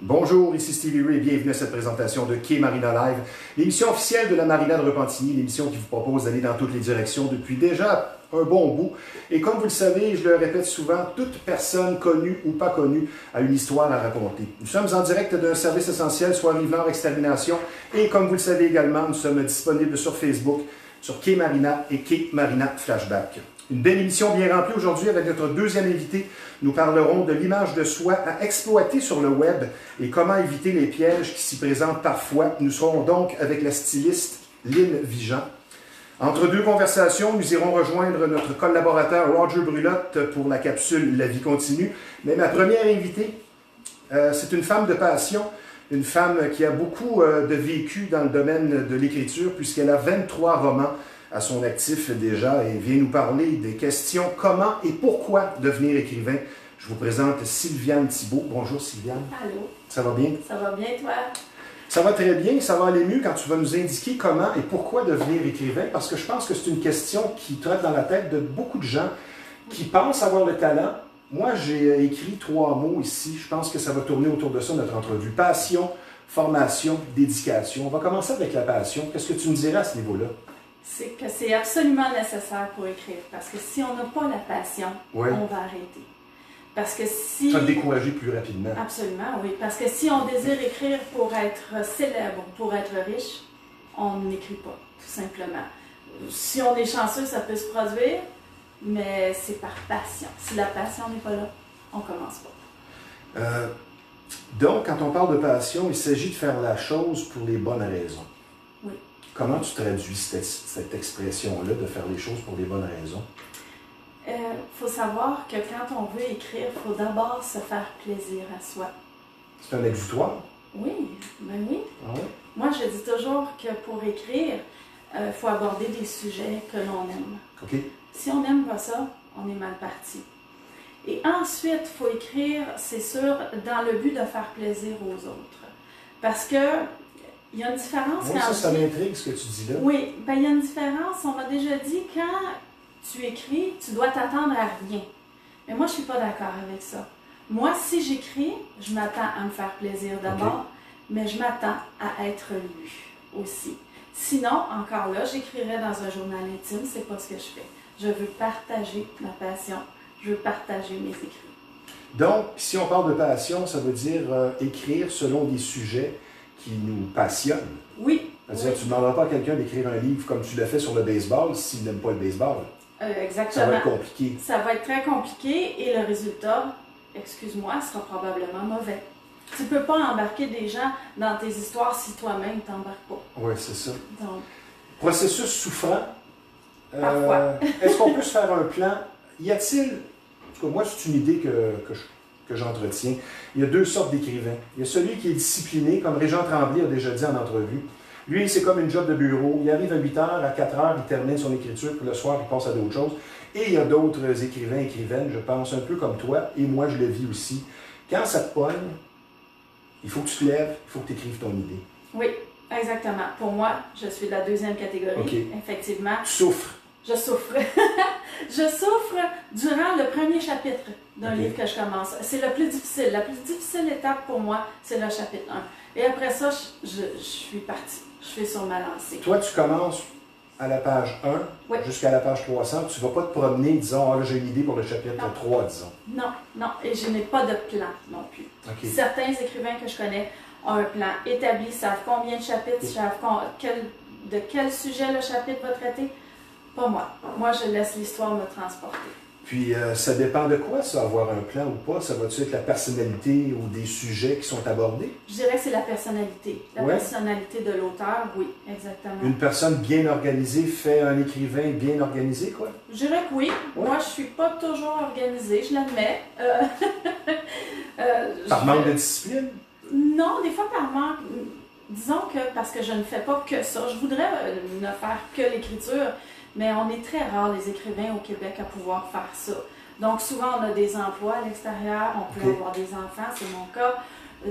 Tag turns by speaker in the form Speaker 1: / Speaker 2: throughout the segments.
Speaker 1: Bonjour, ici Stevie Ray et bienvenue à cette présentation de Quai Marina Live, l'émission officielle de la Marina de Repentigny, l'émission qui vous propose d'aller dans toutes les directions depuis déjà un bon bout. Et comme vous le savez, je le répète souvent, toute personne connue ou pas connue a une histoire à raconter. Nous sommes en direct d'un service essentiel, soit Rive-Nord Extermination, et comme vous le savez également, nous sommes disponibles sur Facebook, sur Quai Marina et Quai Marina Flashback. Une belle émission bien remplie aujourd'hui avec notre deuxième invité. Nous parlerons de l'image de soi à exploiter sur le web et comment éviter les pièges qui s'y présentent parfois. Nous serons donc avec la styliste Lynn Vigent. Entre deux conversations, nous irons rejoindre notre collaborateur Roger Brulotte pour la capsule La vie continue. Mais ma première invitée, c'est une femme de passion, une femme qui a beaucoup de vécu dans le domaine de l'écriture puisqu'elle a 23 romans à son actif déjà et vient nous parler des questions comment et pourquoi devenir écrivain. Je vous présente Sylviane Thibault. Bonjour Sylviane.
Speaker 2: Allô.
Speaker 1: Ça va bien?
Speaker 2: Ça va bien toi?
Speaker 1: Ça va très bien, ça va aller mieux quand tu vas nous indiquer comment et pourquoi devenir écrivain, parce que je pense que c'est une question qui trotte dans la tête de beaucoup de gens qui pensent avoir le talent. Moi, j'ai écrit 3 mots ici, je pense que ça va tourner autour de ça notre entrevue. Passion, formation, dédication. On va commencer avec la passion. Qu'est-ce que tu me dirais à ce niveau-là?
Speaker 2: C'est que c'est absolument nécessaire pour écrire, parce que si on n'a pas la passion,
Speaker 1: oui,
Speaker 2: on va arrêter. Parce que si...
Speaker 1: Ça va te décourager plus rapidement.
Speaker 2: Absolument, oui. Parce que si on désire écrire pour être célèbre, pour être riche, on n'écrit pas, tout simplement. Si on est chanceux, ça peut se produire, mais c'est par passion. Si la passion n'est pas là, on ne commence pas.
Speaker 1: Donc, quand on parle de passion, il s'agit de faire la chose pour les bonnes raisons.
Speaker 2: Oui.
Speaker 1: Comment tu traduis cette expression-là, de faire les choses pour les bonnes raisons?
Speaker 2: Faut savoir que quand on veut écrire, il faut d'abord se faire plaisir à soi.
Speaker 1: C'est un exutoire?
Speaker 2: Oui, ben oui.
Speaker 1: Ah oui?
Speaker 2: Moi, je dis toujours que pour écrire, il faut aborder des sujets que l'on aime.
Speaker 1: OK.
Speaker 2: Si on n'aime pas ça, on est mal parti. Et ensuite, il faut écrire, c'est sûr, dans le but de faire plaisir aux autres. Parce que il y a une différence
Speaker 1: Oui,
Speaker 2: quand
Speaker 1: ça m'intrigue ce que tu dis là.
Speaker 2: Oui, ben, il y a une différence. On m'a déjà dit, quand tu écris, tu dois t'attendre à rien. Mais moi, je ne suis pas d'accord avec ça. Moi, si j'écris, je m'attends à me faire plaisir d'abord, mais je m'attends à être lue aussi. Sinon, encore là, j'écrirais dans un journal intime, c'est pas ce que je fais. Je veux partager ma passion, je veux partager mes écrits. Donc,
Speaker 1: si on parle de passion, ça veut dire écrire selon des sujets qui nous passionnent.
Speaker 2: Oui.
Speaker 1: C'est-à-dire, tu ne demanderas pas à quelqu'un d'écrire un livre comme tu l'as fait sur le baseball s'il n'aime pas le baseball.
Speaker 2: Exactement.
Speaker 1: Ça va être compliqué. Ça
Speaker 2: va être très compliqué et le résultat, excuse-moi, sera probablement mauvais. Tu ne peux pas embarquer des gens dans tes histoires si toi-même tu n'embarques pas.
Speaker 1: Oui, c'est ça.
Speaker 2: Donc,
Speaker 1: processus souffrant.
Speaker 2: Parfois.
Speaker 1: Est-ce qu'on peut se faire un plan? Y a-t-il, en tout cas moi c'est une idée que j'entretiens, il y a 2 sortes d'écrivains. Il y a celui qui est discipliné, comme Régent Tremblay a déjà dit en entrevue. Lui, c'est comme une job de bureau. Il arrive à 8 h, à 4 h, il termine son écriture, puis le soir, il passe à d'autres choses. Et il y a d'autres écrivains, écrivaines, je pense, un peu comme toi, et moi, je le vis aussi. Quand ça te pogne, il faut que tu te lèves, il faut que tu écrives ton idée.
Speaker 2: Oui, exactement. Pour moi, je suis de la 2e catégorie, effectivement.
Speaker 1: Tu souffres.
Speaker 2: Je souffre. Je souffre durant le premier chapitre d'un livre que je commence. C'est le plus difficile. La plus difficile étape pour moi, c'est le chapitre 1. Et après ça, je suis partie. Je suis sur ma lancée.
Speaker 1: Toi, tu commences à la page 1 jusqu'à la page 300. Tu ne vas pas te promener, disons, ah, là, j'ai une idée pour le chapitre 3, disons.
Speaker 2: Non, non. Et je n'ai pas de plan non plus. Certains écrivains que je connais ont un plan établi, savent combien de chapitres, savent de quel sujet le chapitre va traiter. Pas moi. Moi, je laisse l'histoire me transporter.
Speaker 1: Puis, ça dépend de quoi, ça, avoir un plan ou pas? Ça va-tu être la personnalité ou des sujets qui sont abordés?
Speaker 2: Je dirais que c'est la personnalité. La personnalité de l'auteur, oui, exactement.
Speaker 1: Une personne bien organisée fait un écrivain bien organisé, quoi?
Speaker 2: Je dirais que oui. Moi, je ne suis pas toujours organisée, je l'admets.
Speaker 1: Par manque de discipline?
Speaker 2: Non, des fois par manque. Disons que parce que je ne fais pas que ça. Je voudrais ne faire que l'écriture. Mais on est très rares, les écrivains au Québec, à pouvoir faire ça. Donc, souvent, on a des emplois à l'extérieur, on peut avoir des enfants, c'est mon cas.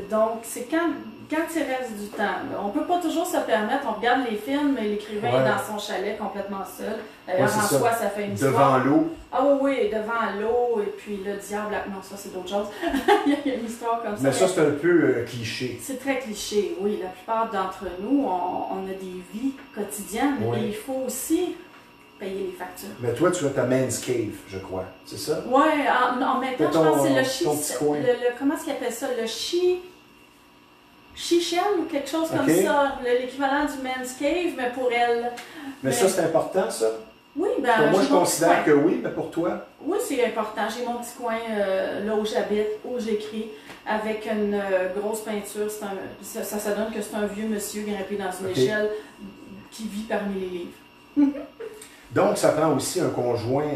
Speaker 2: Donc, c'est quand il reste du temps. On ne peut pas toujours se permettre, on regarde les films et l'écrivain est dans son chalet complètement seul. D'ailleurs, en soi, ça fait une histoire.
Speaker 1: Devant l'eau.
Speaker 2: Ah oui, devant l'eau, et puis le diable, non, ça c'est d'autres choses. Il y a une histoire comme ça.
Speaker 1: Mais ça, c'est un peu cliché.
Speaker 2: C'est très cliché, oui. La plupart d'entre nous, on a des vies quotidiennes et il faut aussi payer les factures.
Speaker 1: Mais toi, tu as ta man's cave, je crois, c'est ça?
Speaker 2: Oui, en même temps, je pense que c'est comment est-ce qu'ils appellent ça? Le she-shell ou quelque chose comme ça. L'équivalent du man's cave, mais pour elle.
Speaker 1: Mais ça, c'est important, ça?
Speaker 2: Oui, ben
Speaker 1: moi, je considère que oui, mais pour toi?
Speaker 2: Oui, c'est important. J'ai mon petit coin là où j'habite, où j'écris, avec une grosse peinture. Ça donne que c'est un vieux monsieur grimpé dans une échelle qui vit parmi les livres.
Speaker 1: Donc, ça prend aussi un conjoint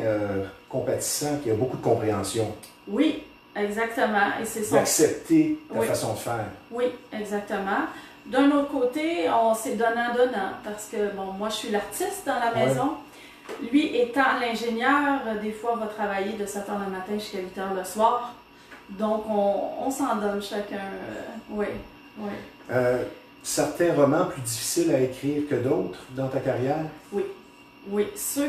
Speaker 1: compatissant qui a beaucoup de compréhension.
Speaker 2: Oui, exactement. Et c'est ça.
Speaker 1: D'accepter ta façon de faire.
Speaker 2: Oui, exactement. D'un autre côté, c'est donnant-donnant, parce que, bon, moi, je suis l'artiste dans la maison. Lui, étant l'ingénieur, des fois, va travailler de 7 h le matin jusqu'à 8 h le soir. Donc, on s'en donne chacun. Oui.
Speaker 1: Certains romans plus difficiles à écrire que d'autres dans ta carrière?
Speaker 2: Oui. Oui. Je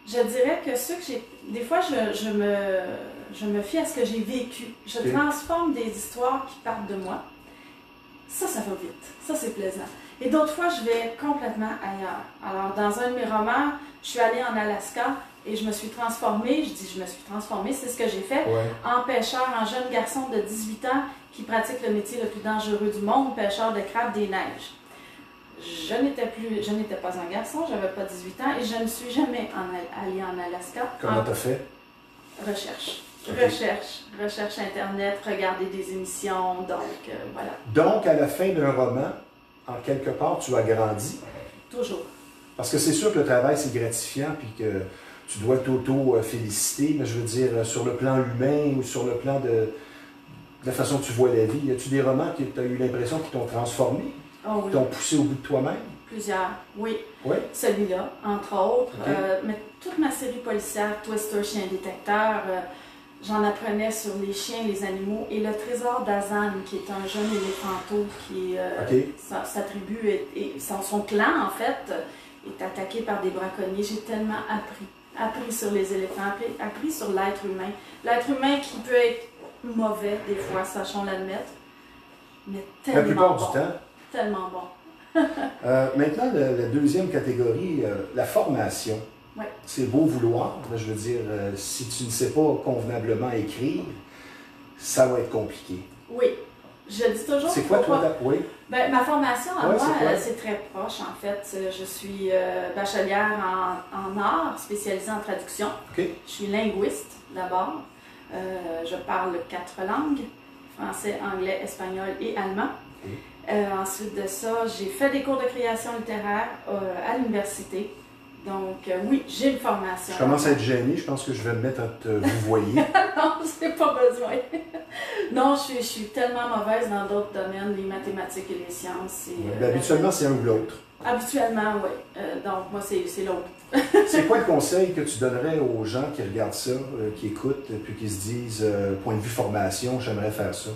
Speaker 2: dirais que ceux que j'ai... Des fois, je me fie à ce que j'ai vécu. Je transforme des histoires qui partent de moi. Ça va vite. Ça, c'est plaisant. Et d'autres fois, je vais complètement ailleurs. Alors, dans un de mes romans, je suis allée en Alaska et je me suis transformée, c'est ce que j'ai fait, en pêcheur, en jeune garçon de 18 ans qui pratique le métier le plus dangereux du monde, pêcheur de crabes des neiges. Je n'étais pas un garçon, j'avais pas 18 ans et je ne suis jamais allée en Alaska.
Speaker 1: Comment t'as fait?
Speaker 2: Recherche Internet, regarder des émissions, donc voilà.
Speaker 1: Donc, à la fin d'un roman, en quelque part, tu as grandi?
Speaker 2: Toujours.
Speaker 1: Parce que c'est sûr que le travail, c'est gratifiant, puis que tu dois t'auto-féliciter, mais je veux dire, sur le plan humain ou sur le plan de la façon que tu vois la vie, y a-tu des romans que tu as eu l'impression qu'ils t'ont transformé? Qui t'ont poussé au bout de toi-même?
Speaker 2: Plusieurs, oui. Celui-là, entre autres. Mais toute ma série policière, Twister, Chien Détecteur, j'en apprenais sur les chiens, les animaux. Et le trésor d'Azan, qui est un jeune éléphanteau qui, sa tribu et son clan, en fait, est attaqué par des braconniers. J'ai tellement appris sur les éléphants, appris sur l'être humain. L'être humain qui peut être mauvais, des fois, sachons l'admettre, mais tellement bon. La plupart du temps. Tellement bon.
Speaker 1: Maintenant, la deuxième catégorie, la formation. C'est beau vouloir, mais je veux dire, si tu ne sais pas convenablement écrire, ça va être compliqué.
Speaker 2: Oui, je dis toujours...
Speaker 1: C'est quoi toi?
Speaker 2: Ben, ma formation à moi, c'est très proche en fait. Je suis bachelière en art, spécialisée en traduction. Je suis linguiste d'abord. Je parle 4 langues, français, anglais, espagnol et allemand. Ensuite de ça, j'ai fait des cours de création littéraire à l'université. Donc, oui, j'ai une formation.
Speaker 1: Je commence à être gênée, je pense que je vais me mettre à te vous voyez.
Speaker 2: Non, je n'ai pas besoin. Non, je suis tellement mauvaise dans d'autres domaines, les mathématiques et les sciences.
Speaker 1: Habituellement, c'est un ou l'autre.
Speaker 2: Habituellement, oui. Donc, moi, c'est l'autre.
Speaker 1: C'est quoi le conseil que tu donnerais aux gens qui regardent ça, qui écoutent, puis qui se disent, point de vue formation, j'aimerais faire ça?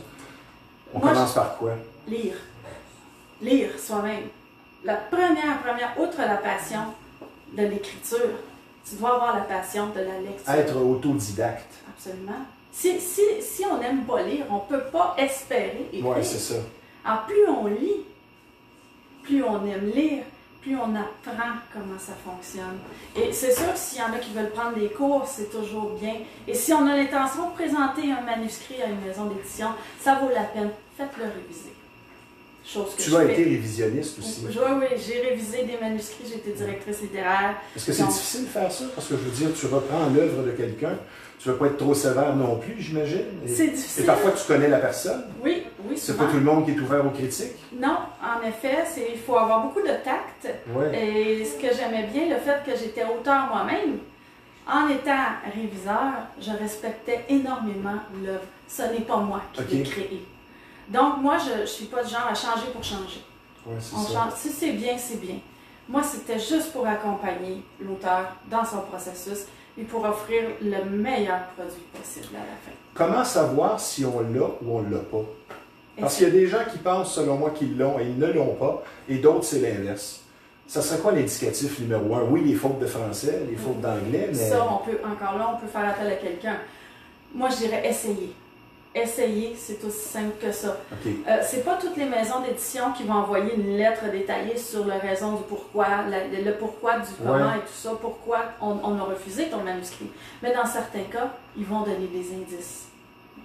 Speaker 1: On commence par quoi?
Speaker 2: Lire. Lire soi-même. La première, outre la passion de l'écriture, tu dois avoir la passion de la lecture.
Speaker 1: Être autodidacte.
Speaker 2: Absolument. Si on n'aime pas lire, on ne peut pas espérer écrire.
Speaker 1: Oui, c'est ça.
Speaker 2: Alors, plus on lit, plus on aime lire, plus on apprend comment ça fonctionne. Et c'est sûr que s'il y en a qui veulent prendre des cours, c'est toujours bien. Et si on a l'intention de présenter un manuscrit à une maison d'édition, ça vaut la peine. Faites-le réviser.
Speaker 1: Tu as été révisionniste aussi.
Speaker 2: Oui, j'ai révisé des manuscrits, j'ai été directrice littéraire.
Speaker 1: Est-ce que c'est difficile de faire ça? Parce que je veux dire, tu reprends l'œuvre de quelqu'un, tu ne vas pas être trop sévère non plus, j'imagine.
Speaker 2: C'est difficile.
Speaker 1: Et parfois, tu connais la personne.
Speaker 2: Oui,
Speaker 1: c'est pas tout le monde qui est ouvert aux critiques.
Speaker 2: Non, en effet, il faut avoir beaucoup de tact. Et ce que j'aimais bien, le fait que j'étais auteur moi-même, en étant réviseur, je respectais énormément l'œuvre. Ce n'est pas moi qui l'ai créé. Donc, moi, je ne suis pas du genre à changer pour changer. Change. Si c'est bien, c'est bien. Moi, c'était juste pour accompagner l'auteur dans son processus et pour offrir le meilleur produit possible à la fin.
Speaker 1: Comment savoir si on l'a ou on ne l'a pas? Parce qu'il y a des gens qui pensent, selon moi, qu'ils l'ont et ils ne l'ont pas, et d'autres, c'est l'inverse. Ça serait quoi l'indicatif numéro un? Oui, les fautes de français, les fautes d'anglais, mais...
Speaker 2: Ça, encore là, on peut faire appel à quelqu'un. Moi, je dirais essayer. Essayer, c'est aussi simple que ça.
Speaker 1: Okay.
Speaker 2: C'est pas toutes les maisons d'édition qui vont envoyer une lettre détaillée sur la raison du pourquoi, le pourquoi du comment et tout ça, pourquoi on a refusé ton manuscrit. Mais dans certains cas, ils vont donner des indices.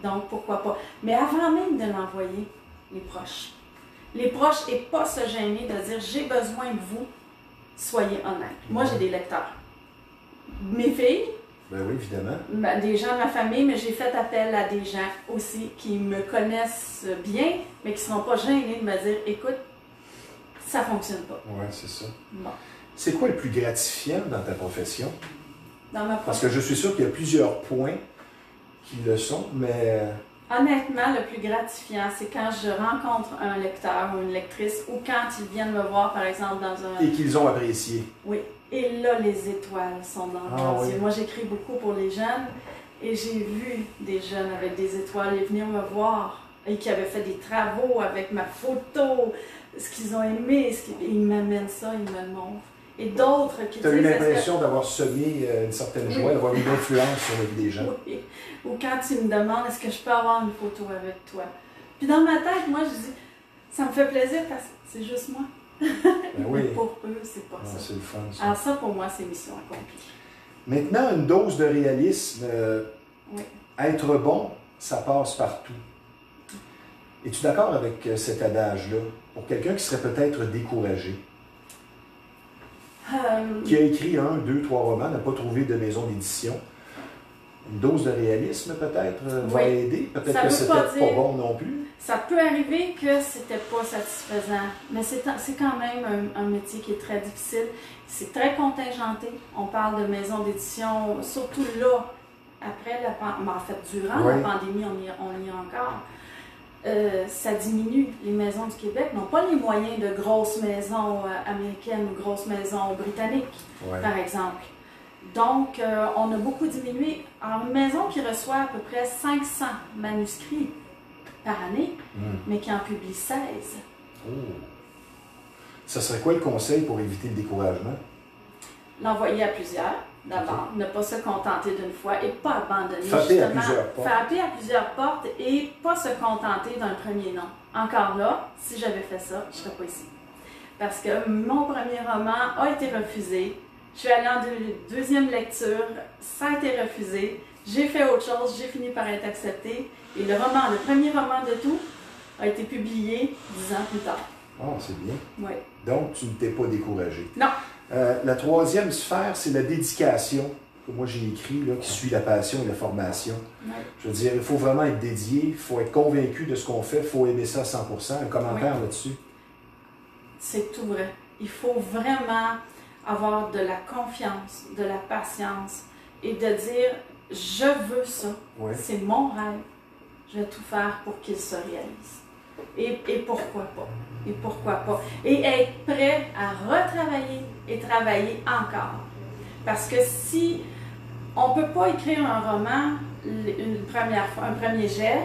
Speaker 2: Donc, pourquoi pas. Mais avant même de l'envoyer, les proches. Les proches, et pas se gêner de dire « j'ai besoin de vous, soyez honnête ». Moi, j'ai des lecteurs. Mes filles,
Speaker 1: ben oui, évidemment.
Speaker 2: Des gens de ma famille, mais j'ai fait appel à des gens aussi qui me connaissent bien, mais qui ne seront pas gênés de me dire « écoute, ça ne fonctionne pas ».
Speaker 1: Oui, c'est ça.
Speaker 2: Bon.
Speaker 1: C'est quoi le plus gratifiant dans ta profession?
Speaker 2: Dans ma profession?
Speaker 1: Parce que je suis sûr qu'il y a plusieurs points qui le sont, mais...
Speaker 2: Honnêtement, le plus gratifiant, c'est quand je rencontre un lecteur ou une lectrice, ou quand ils viennent me voir, par exemple, dans un...
Speaker 1: Et qu'ils ont apprécié.
Speaker 2: Oui. Et là, les étoiles sont dans leurs yeux.
Speaker 1: Oui.
Speaker 2: Moi, j'écris beaucoup pour les jeunes, et j'ai vu des jeunes avec des étoiles et venir me voir, et qui avaient fait des travaux avec ma photo, ce qu'ils ont aimé, ils m'amènent ça, ils me le montrent. Et d'autres qui...
Speaker 1: Tu as eu l'impression d'avoir semé une certaine joie, d'avoir une influence sur la vie des gens.
Speaker 2: Oui. Ou quand ils me demandent, est-ce que je peux avoir une photo avec toi? Puis dans ma tête, moi, je dis, ça me fait plaisir parce que c'est juste moi.
Speaker 1: Ben oui.
Speaker 2: Pour eux, c'est pas ça.
Speaker 1: C'est le fun, ça.
Speaker 2: Alors ça, pour moi, c'est mission accomplie.
Speaker 1: Maintenant, une dose de réalisme.
Speaker 2: Oui.
Speaker 1: Être bon, ça passe partout. Es-tu d'accord avec cet adage-là? Pour quelqu'un qui serait peut-être découragé, qui a écrit 1, 2, 3 romans, n'a pas trouvé de maison d'édition, une dose de réalisme peut-être va aider? Peut-être que c'était pas bon non plus?
Speaker 2: Ça peut arriver que c'était pas satisfaisant, mais c'est quand même un métier qui est très difficile. C'est très contingenté. On parle de maisons d'édition, surtout là, après la pandémie, en fait, durant la pandémie, on y est encore. Ça diminue. Les maisons du Québec n'ont pas les moyens de grosses maisons américaines ou grosses maisons britanniques, par exemple. Donc, on a beaucoup diminué. Alors, une maison qui reçoit à peu près 500 manuscrits par année, mais qui en publie 16.
Speaker 1: Oh. Ça serait quoi le conseil pour éviter le découragement?
Speaker 2: L'envoyer à plusieurs, d'abord. Ne pas se contenter d'une fois et pas abandonner.
Speaker 1: Frapper à plusieurs portes.
Speaker 2: Frapper à plusieurs portes et pas se contenter d'un premier nom. Encore là, si j'avais fait ça, je ne serais pas ici. Parce que mon premier roman a été refusé. Je suis allée en deuxième lecture, ça a été refusé. J'ai fait autre chose, j'ai fini par être acceptée. Et le premier roman de tout, a été publié 10 ans plus tard.
Speaker 1: Oh, c'est bien.
Speaker 2: Oui.
Speaker 1: Donc, tu ne t'es pas découragé.
Speaker 2: Non.
Speaker 1: La troisième sphère, c'est la dédication, que moi j'ai écrit, là, qui suit la passion et la formation.
Speaker 2: Oui.
Speaker 1: Je veux dire, il faut vraiment être dédié, il faut être convaincu de ce qu'on fait, il faut aimer ça à 100%. Un commentaire là-dessus? C'est
Speaker 2: tout vrai. Il faut vraiment avoir de la confiance, de la patience et de dire « je veux ça, c'est mon rêve, je vais tout faire pour qu'il se réalise ». Et pourquoi pas? Et pourquoi pas? Et être prêt à retravailler et travailler encore. Parce que si on ne peut pas écrire un roman une première fois, un premier jet,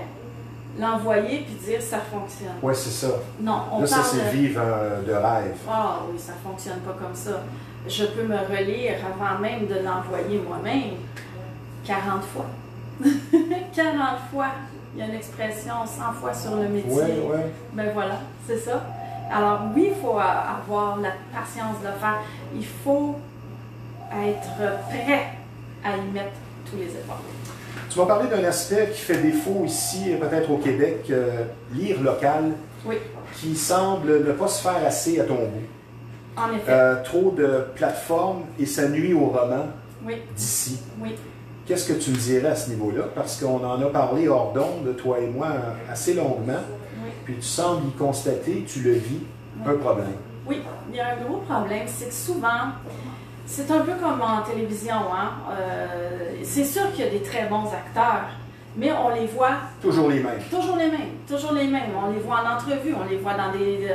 Speaker 2: l'envoyer puis dire ça fonctionne.
Speaker 1: Oui, c'est ça.
Speaker 2: Non, on
Speaker 1: là,
Speaker 2: parle
Speaker 1: ça, c'est vivre de rêve.
Speaker 2: Ah oui, ça ne fonctionne pas comme ça. Je peux me relire avant même de l'envoyer moi-même 40 fois. 40 fois. Il y a une expression 100 fois sur le métier.
Speaker 1: Oui.
Speaker 2: Ben voilà, c'est ça. Alors oui, il faut avoir la patience de le faire. Il faut être prêt à y mettre tous les efforts.
Speaker 1: Tu m'as parlé d'un aspect qui fait défaut ici, peut-être au Québec, lire local, qui semble ne pas se faire assez à ton goût.
Speaker 2: En effet.
Speaker 1: Trop de plateformes et ça nuit au roman d'ici.
Speaker 2: Oui.
Speaker 1: Qu'est-ce que tu me dirais à ce niveau-là? Parce qu'on en a parlé hors d'onde, toi et moi, assez longuement.
Speaker 2: Oui.
Speaker 1: Puis tu sembles y constater, tu le vis, un problème.
Speaker 2: Oui, il y a un gros problème, c'est que souvent, c'est un peu comme en télévision, hein? C'est sûr qu'il y a des très bons acteurs, mais on les voit...
Speaker 1: Toujours les mêmes.
Speaker 2: Toujours les mêmes, toujours les mêmes. On les voit en entrevue, on les voit dans des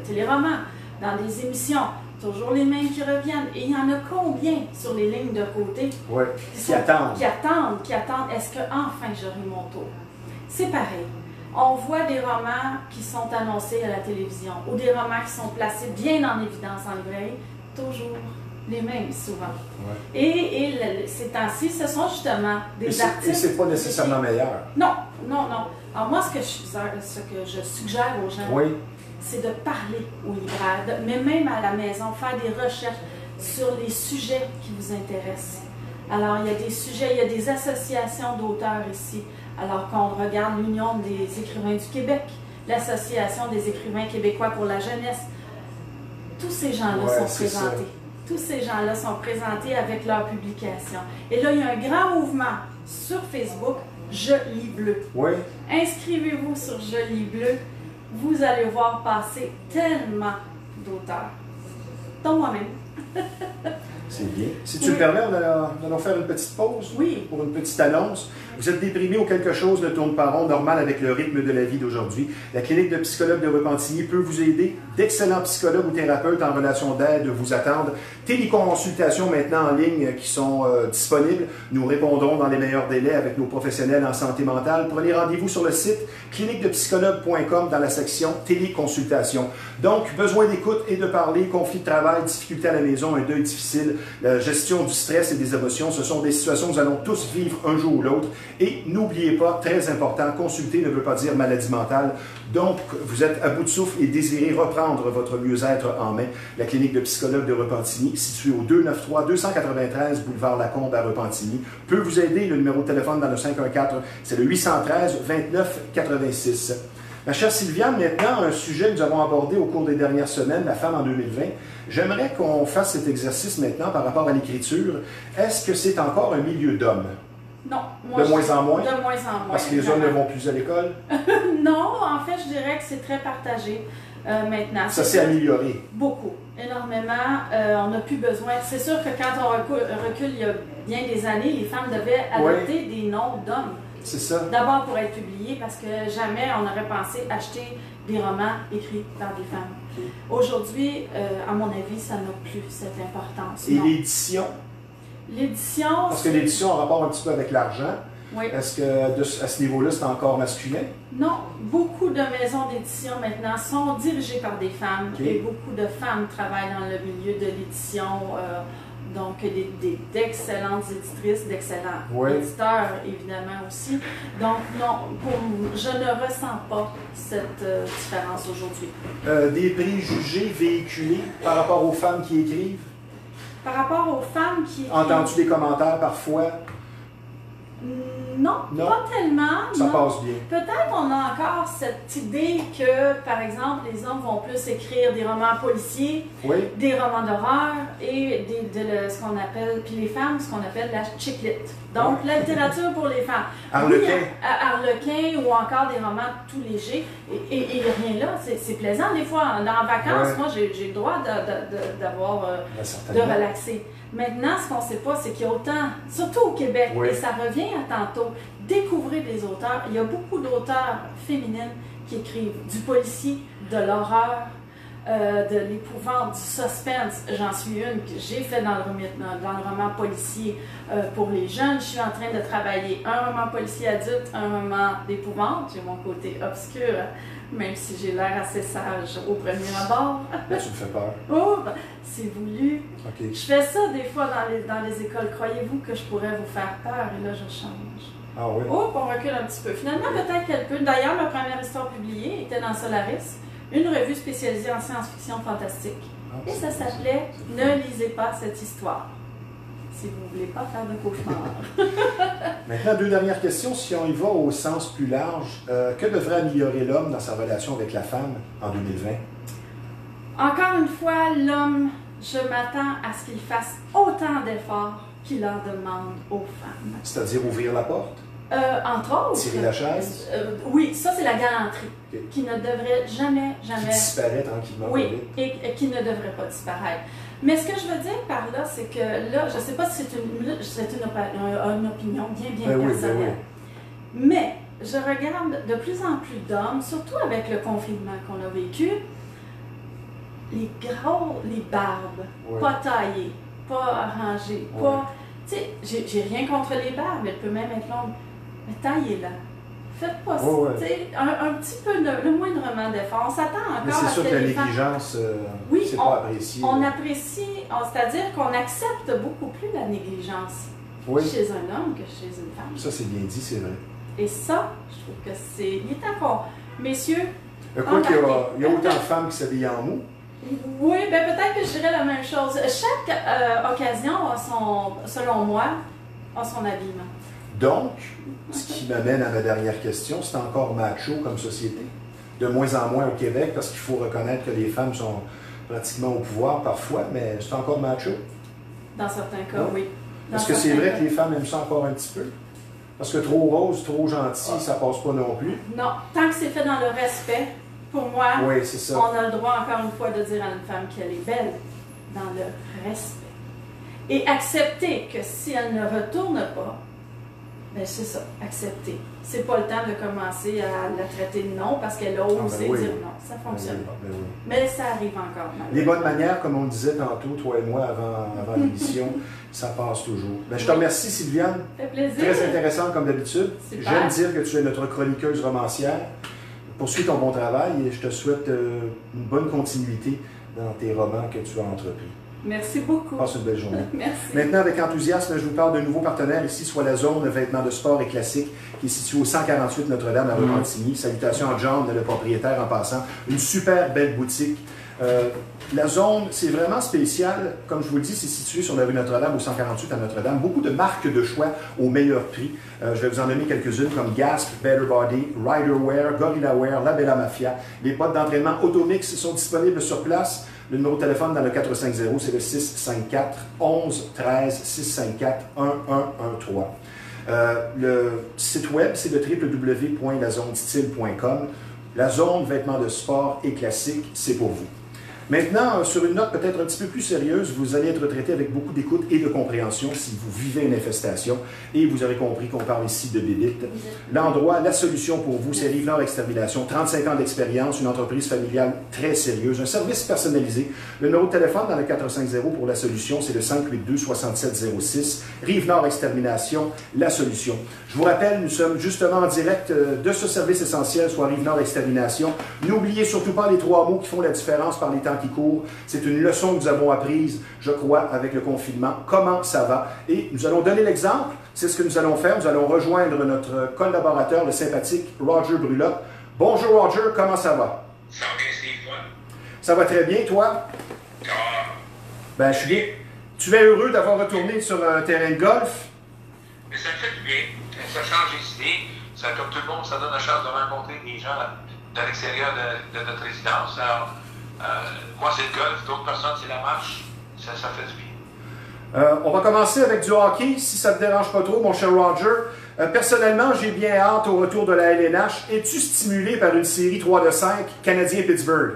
Speaker 2: téléromans, dans des émissions. toujours les mêmes qui reviennent. Et il y en a combien sur les lignes de côté
Speaker 1: Oui, qui attendent.
Speaker 2: Qui attendent. Est-ce que enfin j'aurai mon tour? C'est pareil. On voit des romans qui sont annoncés à la télévision ou des romans qui sont placés bien en évidence en librairie, toujours les mêmes souvent.
Speaker 1: Ouais.
Speaker 2: Et ces temps-ci, ce sont justement des artistes...
Speaker 1: Et c'est pas nécessairement meilleur.
Speaker 2: Non, non, non. Alors moi, ce que je suggère aux gens,
Speaker 1: oui,
Speaker 2: c'est de parler aux libraires, mais même à la maison, faire des recherches sur les sujets qui vous intéressent. Alors, il y a des sujets, il y a des associations d'auteurs ici. Alors qu'on regarde l'Union des écrivains du Québec, l'Association des écrivains québécois pour la jeunesse, tous ces gens-là sont présentés. Tous ces gens-là sont présentés avec leurs publications. Et là, il y a un grand mouvement sur Facebook, Je lis bleu.
Speaker 1: Oui.
Speaker 2: Inscrivez-vous sur Je lis bleu. Vous allez voir passer tellement d'auteurs, dont moi-même.
Speaker 1: C'est bien. Si tu le permets, nous allons faire une petite pause pour une petite annonce. Vous êtes déprimé ou quelque chose ne tourne pas rond, normal avec le rythme de la vie d'aujourd'hui. La clinique de psychologue de Repentigny peut vous aider. D'excellents psychologues ou thérapeutes en relation d'aide vous attendent. Téléconsultations maintenant en ligne qui sont disponibles. Nous répondrons dans les meilleurs délais avec nos professionnels en santé mentale. Prenez rendez-vous sur le site cliniquedepsychologue.com dans la section téléconsultation. Donc, besoin d'écoute et de parler, conflit de travail, difficulté à la maison, un deuil difficile, la gestion du stress et des émotions, ce sont des situations que nous allons tous vivre un jour ou l'autre. Et n'oubliez pas, très important, consulter ne veut pas dire maladie mentale. Donc, vous êtes à bout de souffle et désirez reprendre votre mieux-être en main. La clinique de psychologue de Repentigny, située au 293 boulevard Lacombe à Repentigny, peut vous aider. Le numéro de téléphone dans le 514, c'est le 813 29 86. Ma chère Sylviane, maintenant, un sujet que nous avons abordé au cours des dernières semaines, la femme en 2020. J'aimerais qu'on fasse cet exercice maintenant par rapport à l'écriture. Est-ce que c'est encore un milieu d'hommes?
Speaker 2: Non.
Speaker 1: De moins en moins?
Speaker 2: De moins en moins.
Speaker 1: Parce que les hommes ne vont plus à l'école?
Speaker 2: Non, en fait, je dirais que c'est très partagé maintenant.
Speaker 1: Ça s'est amélioré?
Speaker 2: Beaucoup, énormément. On n'a plus besoin. C'est sûr que quand on recule il y a bien des années, les femmes devaient adopter des noms d'hommes.
Speaker 1: C'est ça.
Speaker 2: D'abord pour être publiés, parce que jamais on aurait pensé acheter des romans écrits par des femmes. Okay. Aujourd'hui, à mon avis, ça n'a plus cette importance.
Speaker 1: Et l'édition?
Speaker 2: L'édition...
Speaker 1: Parce que l'édition a rapport un petit peu avec l'argent.
Speaker 2: Oui.
Speaker 1: Est-ce que à ce niveau-là, c'est encore masculin?
Speaker 2: Non. Beaucoup de maisons d'édition maintenant sont dirigées par des femmes. Okay. Et beaucoup de femmes travaillent dans le milieu de l'édition. Donc, d'excellentes éditrices, d'excellents éditeurs, évidemment, aussi. Donc, non, je ne ressens pas cette différence aujourd'hui.
Speaker 1: Des préjugés véhiculés par rapport aux femmes qui écrivent?
Speaker 2: Par rapport aux femmes qui écrivent...
Speaker 1: Entends-tu des commentaires parfois?
Speaker 2: Non, pas tellement.
Speaker 1: Ça passe bien.
Speaker 2: Peut-être on a encore cette idée que, par exemple, les hommes vont plus écrire des romans policiers, des romans d'horreur et ce qu'on appelle, puis les femmes, ce qu'on appelle la chick lit. Donc, la littérature pour les femmes.
Speaker 1: Harlequin.
Speaker 2: Harlequin ou encore des romans tout légers. Et rien là, c'est plaisant des fois. En vacances, moi, j'ai le droit de relaxer. Maintenant, ce qu'on ne sait pas, c'est qu'il y a autant, surtout au Québec, et ça revient à tantôt, découvrir des auteurs. Il y a beaucoup d'auteurs féminines qui écrivent du policier, de l'horreur, de l'épouvante, du suspense. J'en suis une que j'ai fait dans le roman policier pour les jeunes. Je suis en train de travailler un roman policier adulte, un roman d'épouvante. J'ai mon côté obscur, même si j'ai l'air assez sage au premier abord.
Speaker 1: Là, tu me fais peur.
Speaker 2: Oh, c'est voulu.
Speaker 1: Okay.
Speaker 2: Je fais ça des fois dans les écoles. Croyez-vous que je pourrais vous faire peur? Et là, je change.
Speaker 1: Ah oui?
Speaker 2: Oh, on recule un petit peu. Finalement, peut-être qu'elle peut. D'ailleurs, ma première histoire publiée était dans Solaris, une revue spécialisée en science-fiction fantastique. Et ça s'appelait « Ne lisez pas cette histoire ». Si vous ne voulez pas faire de cauchemar.
Speaker 1: Maintenant, deux dernières questions. Si on y va au sens plus large, que devrait améliorer l'homme dans sa relation avec la femme en 2020?
Speaker 2: Encore une fois, l'homme, je m'attends à ce qu'il fasse autant d'efforts qu'il en demande aux femmes.
Speaker 1: C'est-à-dire ouvrir la porte?
Speaker 2: Entre autres.
Speaker 1: Tirer la chaise?
Speaker 2: Oui, ça c'est la galanterie, qui ne devrait jamais...
Speaker 1: Qui disparaît tranquillement.
Speaker 2: Oui, et qui ne devrait pas disparaître. Mais ce que je veux dire par là, c'est que là, je ne sais pas si c'est une opinion bien personnelle, mais je regarde de plus en plus d'hommes, surtout avec le confinement qu'on a vécu, les barbes,
Speaker 1: Ouais.
Speaker 2: pas taillées, pas arrangées,
Speaker 1: Ouais.
Speaker 2: pas... Tu sais, j'ai rien contre les barbes, elle peut même être longue, mais taillez-la. Faites pas ça,
Speaker 1: Ouais.
Speaker 2: tu sais, un petit peu, le moindrement d'effort. On s'attend
Speaker 1: Mais
Speaker 2: encore
Speaker 1: c'est
Speaker 2: à
Speaker 1: sûr
Speaker 2: ce
Speaker 1: que la
Speaker 2: les femmes...
Speaker 1: négligence,
Speaker 2: Oui,
Speaker 1: c'est pas apprécié.
Speaker 2: On apprécie, c'est-à-dire qu'on accepte beaucoup plus la négligence
Speaker 1: Oui,
Speaker 2: chez un homme que chez une femme.
Speaker 1: ça c'est bien dit, c'est vrai.
Speaker 2: Et ça, je trouve que c'est... Il est temps qu'on... Messieurs,
Speaker 1: Quoi qu'il y a autant de femmes qui s'habillent en mou.
Speaker 2: oui, ben peut-être que je dirais la même chose. Chaque occasion a selon moi, a son habillement.
Speaker 1: Donc, ce qui m'amène à ma dernière question, c'est encore macho comme société. De moins en moins au Québec, parce qu'il faut reconnaître que les femmes sont pratiquement au pouvoir parfois, mais c'est encore macho.
Speaker 2: Dans certains cas, oui. Dans
Speaker 1: Est-ce que c'est
Speaker 2: certains
Speaker 1: vrai
Speaker 2: cas.
Speaker 1: que les femmes aiment ça encore un petit peu? Parce que trop rose, trop gentil, ça passe pas non plus.
Speaker 2: Non, tant que c'est fait dans le respect, pour moi,
Speaker 1: Oui, c'est ça.
Speaker 2: on a le droit encore une fois de dire à une femme qu'elle est belle dans le respect. Et accepter que si elle ne retourne pas, ben c'est ça, accepter. C'est pas le temps de commencer à la traiter de non parce qu'elle a osé
Speaker 1: oui.
Speaker 2: dire non. Ça fonctionne pas.
Speaker 1: Ben oui.
Speaker 2: Mais ça arrive encore.
Speaker 1: Les bonnes manières, comme on disait tantôt, toi et moi, avant l'émission, ça passe toujours. Ben, je te remercie, Sylviane.
Speaker 2: Ça fait plaisir.
Speaker 1: Très intéressante comme d'habitude.
Speaker 2: Super.
Speaker 1: J'aime dire que tu es notre chroniqueuse romancière. Poursuis ton bon travail et je te souhaite une bonne continuité dans tes romans que tu as entrepris.
Speaker 2: Merci beaucoup.
Speaker 1: Passe une belle journée.
Speaker 2: Merci.
Speaker 1: Maintenant, avec enthousiasme, je vous parle d'un nouveau partenaire ici, soit la zone de vêtements de sport et classique, qui est située au 148 Notre-Dame à Repentigny. Salutations à John, le propriétaire, en passant. Une super belle boutique. La zone, c'est vraiment spécial. Comme je vous le dis, c'est situé sur la rue Notre-Dame, au 148 à Notre-Dame. Beaucoup de marques de choix au meilleur prix. Je vais vous en nommer quelques-unes comme Gasp, Better Body, Riderwear, Gorilla Wear, La Bella Mafia. Les bottes d'entraînement Automix sont disponibles sur place. Le numéro de téléphone dans le 450, c'est le 654 11 13 654 1113. Le site web, c'est le www.lazonestyle.com. La zone vêtements de sport et classique, c'est pour vous. Maintenant, sur une note peut-être un petit peu plus sérieuse, vous allez être traité avec beaucoup d'écoute et de compréhension si vous vivez une infestation. Et vous aurez compris qu'on parle ici de bébites. L'endroit, la solution pour vous, c'est Rive-Nord Extermination. 35 ans d'expérience, une entreprise familiale très sérieuse, un service personnalisé. Le numéro de téléphone dans le 450 pour la solution, c'est le 582-6706. Rive-Nord Extermination, la solution. Je vous rappelle, nous sommes justement en direct de ce service essentiel, soit Rive-Nord Extermination. N'oubliez surtout pas les 3 mots qui font la différence par les temps qui courent. C'est une leçon que nous avons apprise, je crois, avec le confinement. Comment ça va? Et nous allons donner l'exemple. C'est ce que nous allons faire. Nous allons rejoindre notre collaborateur, le sympathique Roger Brulotte. Bonjour Roger, comment ça va?
Speaker 3: Ça va bien, Steve, toi?
Speaker 1: Ça va très bien, toi?
Speaker 3: Ah,
Speaker 1: Ben, je suis bien. Tu es heureux d'avoir retourné sur un terrain de golf?
Speaker 3: mais ça fait du bien. Ça change les idées. Ça, comme tout le monde, ça donne la chance de rencontrer des gens de l'extérieur de notre résidence. Alors, moi, c'est le golf. D'autres personnes, c'est la marche. Ça fait du bien.
Speaker 1: On va commencer avec du hockey, si ça ne te dérange pas trop, mon cher Roger. Personnellement, j'ai bien hâte au retour de la LNH. Es-tu stimulé par une série 3 de 5 Canadien-Pittsburgh?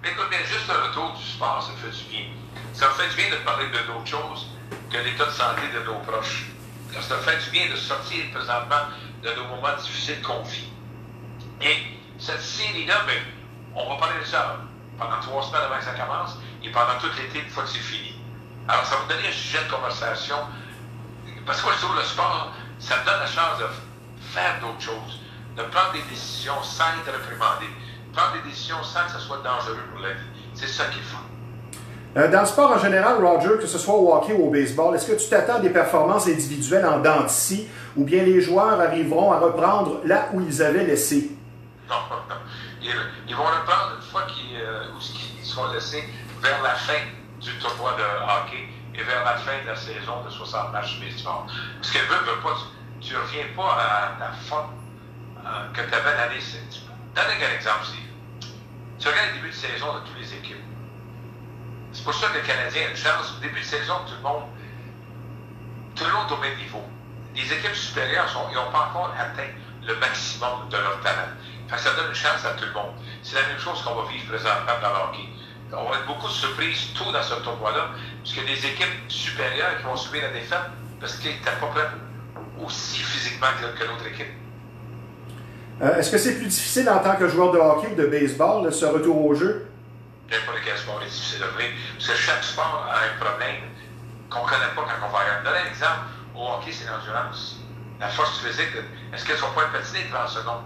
Speaker 3: Mais écoute, bien, juste un retour du sport, ça fait du bien. Ça me fait du bien de parler de d'autres choses que l'état de santé de nos proches. Ça me fait du bien de sortir présentement de nos moments difficiles qu'on vit. Et cette série-là, ben, on va parler de ça pendant 3 semaines avant que ça commence et pendant tout l'été, une fois que c'est fini. Alors, ça va me donner un sujet de conversation. Parce que moi, je trouve le sport, ça me donne la chance de faire d'autres choses, de prendre des décisions sans être réprimandé, prendre des décisions sans que ça soit dangereux pour la vie. C'est ça qui est fun.
Speaker 1: Dans le sport en général, Roger, que ce soit au hockey ou au baseball, est-ce que tu t'attends à des performances individuelles en dents de scie ou bien les joueurs arriveront à reprendre là où ils avaient laissé?
Speaker 3: Non, non. Ils vont reprendre une fois qu'ils seront laissés vers la fin du tournoi de hockey et vers la fin de la saison de 60 matchs baseball. Parce que veut pas, tu ne reviens pas à la forme que tu avais l'année. Donne un exemple, Steve. Tu regardes le début de saison de toutes les équipes. C'est pour ça que le Canadien a une chance. Au début de saison, tout le monde est au même niveau. Les équipes supérieures, ils n'ont pas encore atteint le maximum de leur talent. Fait que ça donne une chance à tout le monde. C'est la même chose qu'on va vivre présentement dans le hockey. On va être beaucoup de surprises tôt dans ce tournoi-là, puisqu'il y a des équipes supérieures qui vont subir la défaite parce qu'ils n'étaient pas prêts aussi physiquement que l'autre équipe.
Speaker 1: Est-ce que c'est plus difficile en tant que joueur de hockey ou de baseball, ce retour au jeu?
Speaker 3: peu importe quel sport est difficile de jouer, parce que chaque sport a un problème qu'on ne connaît pas quand on va regarder. Donner un exemple, au hockey, c'est l'endurance. La force physique, est-ce qu'elles sont pas patiner 30 secondes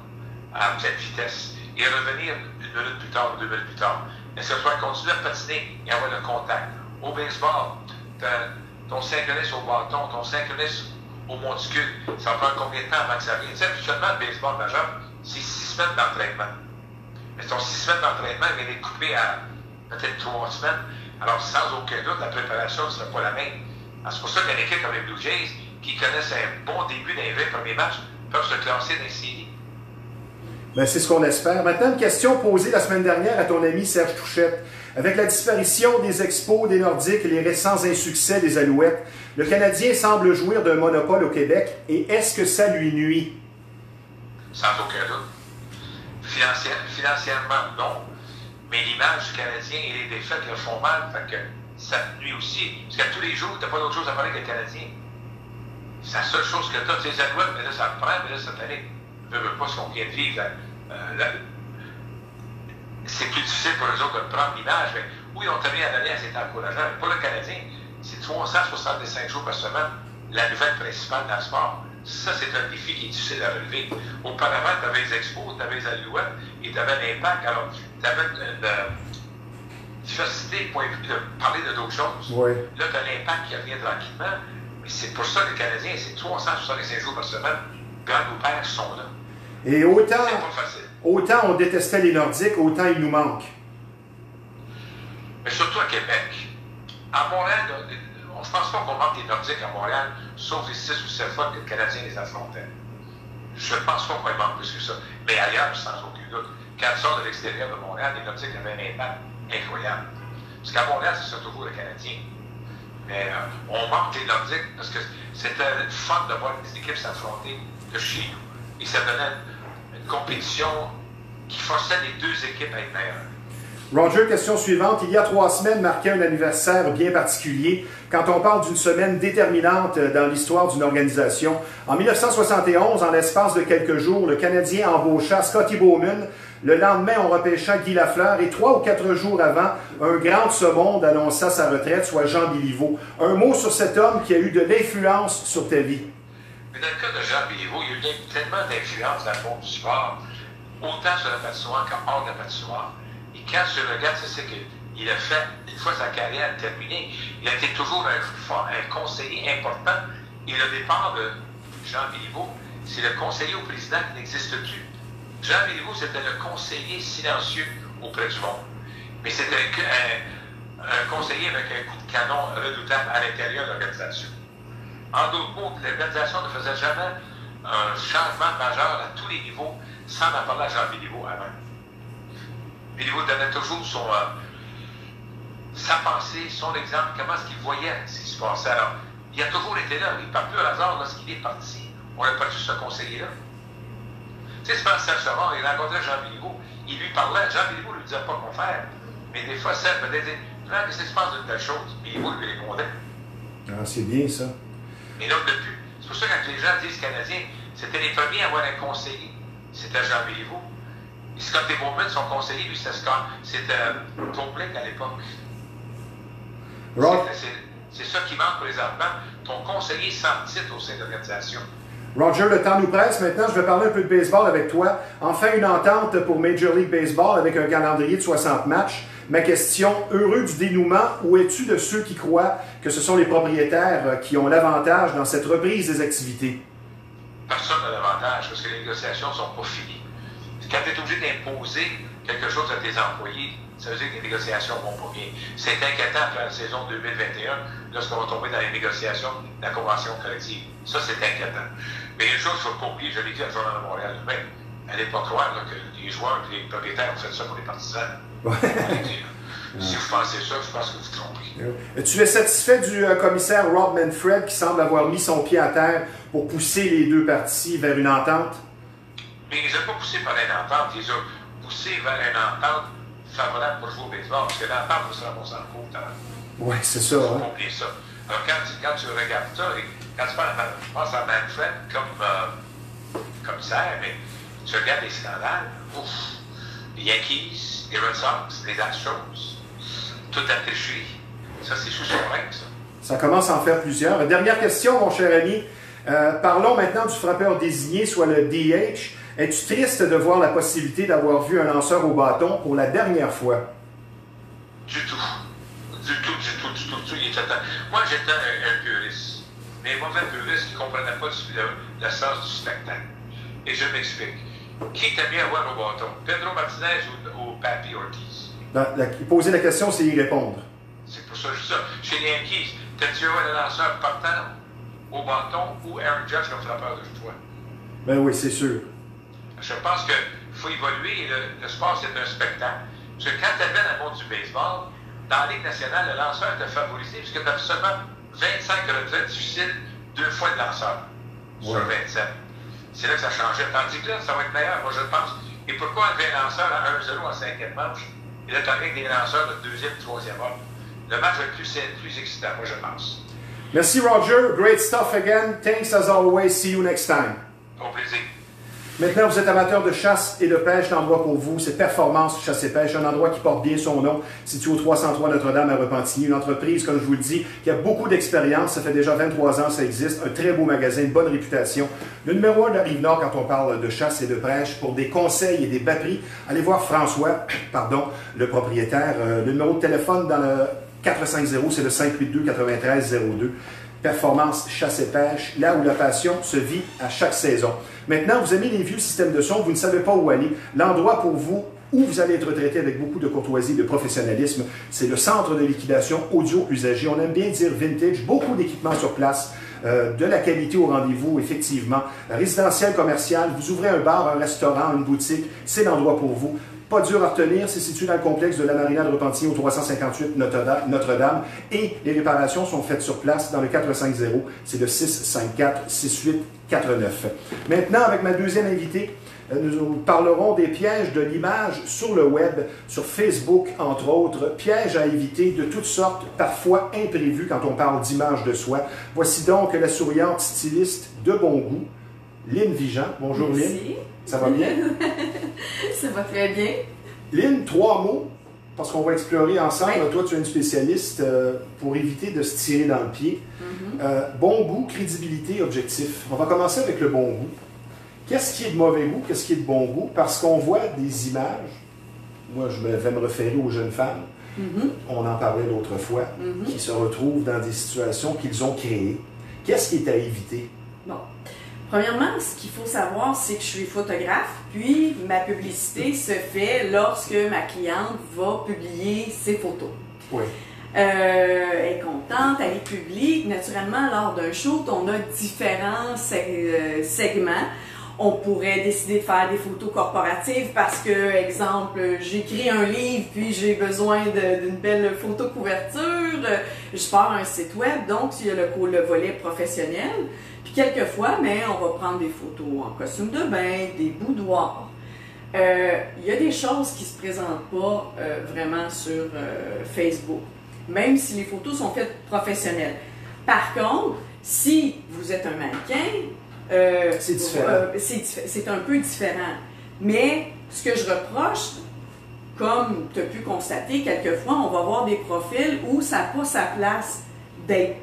Speaker 3: à pleine vitesse et revenir 1 minute plus tard ou 2 minutes plus tard? Est-ce que tu vas continuer à patiner et avoir le contact? Au baseball, ton synchronisme au bâton, ton synchronisme au monticule, ça prend combien de temps avant que ça vienne? Tu sais, habituellement, le baseball majeur, c'est 6 semaines d'entraînement. Mais ton 6 semaines d'entraînement, il est coupé à peut-être 3 semaines. Alors, sans aucun doute, la préparation ne sera pas la même. C'est pour ça qu'une équipe comme les Blue Jays, qui connaissent un bon début d'un vrai premier match, peuvent se classer dans les séries.
Speaker 1: Ben, c'est ce qu'on espère. Maintenant, une question posée la semaine dernière à ton ami Serge Touchette. Avec la disparition des Expos, des Nordiques et les récents insuccès des Alouettes, le Canadien semble jouir d'un monopole au Québec. Et est-ce que ça lui nuit?
Speaker 3: Sans aucun doute. Financièrement, non. Mais l'image du Canadien et les défaites le font mal. Fait que ça te nuit aussi. Parce que tous les jours, tu n'as pas d'autre chose à parler que le Canadien. C'est la seule chose que tu as. Les Alouettes, mais là, ça te prend, mais là, cette année, ne veut pas ce qu'on vient de vivre. C'est plus difficile pour eux autres de prendre l'image. Mais oui, on t'a mis à donner, c'est encourageant. Mais pour le Canadien, c'est 365 jours par semaine la nouvelle principale dans le sport. Ça, c'est un défi qui est difficile à relever. Auparavant, tu avais les Expos, tu avais les Alouettes et tu avais l'Impact. Alors, tu avais une diversité, point de vue de parler de d'autres choses.
Speaker 1: Oui.
Speaker 3: Là, tu as l'Impact qui revient tranquillement. Mais c'est pour ça que les Canadiens, c'est 365 jours par semaine. Grands ou pères sont là.
Speaker 1: Et autant on détestait les Nordiques, autant ils nous manquent.
Speaker 3: Mais surtout à Québec. À Montréal, je ne pense pas qu'on manque les Nordiques à Montréal, sauf les 6 ou 7 fois que les Canadiens les affrontaient. Je ne pense pas qu'on les manque plus que ça. Mais ailleurs, sans aucun doute. Quand ils sortent de l'extérieur de Montréal, les Nordiques avaient un impact incroyable. Parce qu'à Montréal, c'est toujours le Canadien. Mais on manque les Nordiques parce que c'était fun de voir les équipes s'affronter de chez nous. Et ça donnait une compétition qui forçait les deux équipes à être meilleures.
Speaker 1: Roger, question suivante. Il y a 3 semaines marquait un anniversaire bien particulier. Quand on parle d'une semaine déterminante dans l'histoire d'une organisation, en 1971, en l'espace de quelques jours, le Canadien embaucha Scotty Bowman. Le lendemain, on repêcha Guy Lafleur. Et 3 ou 4 jours avant, un grand de ce monde annonça sa retraite, soit Jean Béliveau. Un mot sur cet homme qui a eu de l'influence sur ta vie.
Speaker 3: Mais dans le cas de Jean Béliveau, il y a eu tellement d'influence dans le monde du sport, autant sur la patinoire qu'hors de la patinoire. Et quand je regarde, c'est ce qu'il a fait une fois sa carrière terminée. Il a été toujours un conseiller important. Et le départ de Jean Béliveau, c'est le conseiller au président qui n'existe plus. Jean Béliveau, c'était le conseiller silencieux auprès du monde. Mais c'était un conseiller avec un coup de canon redoutable à l'intérieur de l'organisation. En d'autres mots, l'organisation ne faisait jamais un changement majeur à tous les niveaux sans en parler à Jean Béliveau avant. Béliveau donnait toujours sa pensée, son exemple, comment est-ce qu'il voyait ce qui se passait. Alors, il a toujours été là. Il ne part plus au hasard lorsqu'il est parti. On n'a pas dû ce conseiller-là. Tu sais, c'est pas Serge Savard, il rencontrait Jean Béliveau. Il lui parlait. Jean Béliveau ne lui disait pas quoi faire. Mais des fois, Serge me disait, qu'est-ce qui se passe d'une telle chose? Béliveau lui répondait.
Speaker 1: Ah, c'est bien ça.
Speaker 3: Et là, depuis, c'est pour ça que quand les gens disent Canadiens, c'était les premiers à avoir un conseiller. C'était Jean Béliveau. Et Scott Bowman, son conseiller, lui, c'était Toplick à l'époque. C'est ça qui manque pour les Allemands. Ton conseiller sans titre au sein de l'organisation.
Speaker 1: Roger, le temps nous presse. Maintenant, je vais parler un peu de baseball avec toi. Enfin, une entente pour Major League Baseball avec un calendrier de 60 matchs. Ma question, heureux du dénouement, ou es-tu de ceux qui croient que ce sont les propriétaires qui ont l'avantage dans cette reprise des activités?
Speaker 3: Personne n'a l'avantage parce que les négociations ne sont pas finies. Quand tu es obligé d'imposer quelque chose à tes employés, ça veut dire que les négociations vont pas bien. C'est inquiétant après la saison 2021, lorsqu'on va tomber dans les négociations de la convention collective. Ça, c'est inquiétant. Mais une chose qu'il ne faut pas oublier, je l'ai dit à Journal de Montréal même, allez pas croire là, que les joueurs et les propriétaires ont fait ça pour les partisans. Si vous pensez ça, je pense que vous vous trompez.
Speaker 1: Tu es satisfait du commissaire Rob Manfred qui semble avoir mis son pied à terre pour pousser les deux parties vers une entente?
Speaker 3: Mais il ne les a pas poussés par une entente, il les a poussés vers une entente favorable pour jouer au baseball, parce que l'entente va se ramasser en cours.
Speaker 1: Oui, c'est ça.
Speaker 3: Il ne faut pas oublier ça. Alors quand tu regardes ça, et quand tu penses à Manfred comme commissaire, mais tu regardes les scandales, ouf, les Yankees, les Red Sox, les Astros, toute la tricherie. Ça, c'est sous son règne, ça.
Speaker 1: Ça commence à en faire plusieurs. Dernière question, mon cher ami. Parlons maintenant du frappeur désigné, soit le DH. Es-tu triste de voir la possibilité d'avoir vu un lanceur au bâton pour la dernière fois?
Speaker 3: Du tout. Du tout. Moi, j'étais un puriste. Mais mauvais puriste qui ne comprenait pas le sens du spectacle. Et je m'explique. Qui était bien à voir au bâton? Pedro Martinez ou Papi Ortiz?
Speaker 1: Poser la question, c'est y répondre.
Speaker 3: C'est pour ça que je dis ça. Chez les Yankees, t'as-tu vu le lanceur partant au bâton ou Aaron Judge comme frappeur de choix?
Speaker 1: Ben oui, c'est sûr.
Speaker 3: Je pense qu'il faut évoluer. Le sport, c'est un spectacle. Parce que quand tu avais dans le monde du baseball, dans la Ligue nationale, le lanceur était favorisé parce que tu avais seulement 25 retraites difficiles, 2 fois de lanceur sur 27. C'est là que ça changeait. Tandis que là, ça va être meilleur, moi je pense. Et pourquoi enlever un lanceur à 1-0 en 5e manche? Et là, tu as avec des lanceurs de 2e, 3e ordre. Le match va être plus excitant, moi je pense.
Speaker 1: Merci Roger. Great stuff again. Thanks as always. See you next time.
Speaker 3: Au plaisir.
Speaker 1: Maintenant, vous êtes amateur de chasse et de pêche, l'endroit pour vous, c'est Performance Chasse et Pêche, un endroit qui porte bien son nom, situé au 303 Notre-Dame à Repentigny, une entreprise, comme je vous le dis, qui a beaucoup d'expérience, ça fait déjà 23 ans que ça existe, un très beau magasin, une bonne réputation. Le numéro 1 de la Rive-Nord quand on parle de chasse et de pêche, pour des conseils et des batteries, allez voir François, le propriétaire. Le numéro de téléphone dans le 450, c'est le 582-9302. Performance Chasse et Pêche, là où la passion se vit à chaque saison. Maintenant, vous aimez les vieux systèmes de son, vous ne savez pas où aller. L'endroit pour vous, où vous allez être traité avec beaucoup de courtoisie et de professionnalisme, c'est le centre de liquidation audio usagé. On aime bien dire vintage, beaucoup d'équipements sur place, de la qualité au rendez-vous, effectivement. Résidentiel, commercial, vous ouvrez un bar, un restaurant, une boutique, c'est l'endroit pour vous. Pas dur à retenir, c'est situé dans le complexe de la Marina de Repentigny au 358 Notre-Dame et les réparations sont faites sur place dans le 450, c'est le 654-6849. Maintenant, avec ma deuxième invitée, nous parlerons des pièges de l'image sur le web, sur Facebook entre autres, pièges à éviter de toutes sortes, parfois imprévus quand on parle d'image de soi. Voici donc la souriante styliste de bon goût, Lynn Vigent. Bonjour Lynn. Ça va bien?
Speaker 2: Ça va très bien.
Speaker 1: Lynn, 3 mots, parce qu'on va explorer ensemble. Oui. Toi, tu es une spécialiste pour éviter de se tirer dans le pied. Bon goût, crédibilité, objectif. On va commencer avec le bon goût. Qu'est-ce qui est de mauvais goût? Qu'est-ce qui est de bon goût? Parce qu'on voit des images. Moi, je vais me référer aux jeunes femmes. On en parlait l'autre fois, qui se retrouvent dans des situations qu'ils ont créées. Qu'est-ce qui est à éviter?
Speaker 2: Bon. Premièrement, ce qu'il faut savoir, c'est que je suis photographe, puis ma publicité se fait lorsque ma cliente va publier ses photos.
Speaker 1: Oui.
Speaker 2: Elle est contente, elle les publie. Naturellement, lors d'un shoot, on a différents segments. On pourrait décider de faire des photos corporatives parce que, exemple, j'écris un livre puis j'ai besoin d'une belle photo couverture. Je pars un site web, donc il y a le volet professionnel. Puis quelquefois, mais on va prendre des photos en costume de bain, des boudoirs. Il y a des choses qui ne se présentent pas vraiment sur Facebook, même si les photos sont faites professionnelles. Par contre, si vous êtes un mannequin,
Speaker 1: c'est différent.
Speaker 2: C'est un peu différent. Mais ce que je reproche, comme tu as pu constater, quelquefois, on va voir des profils où ça n'a pas sa place d'être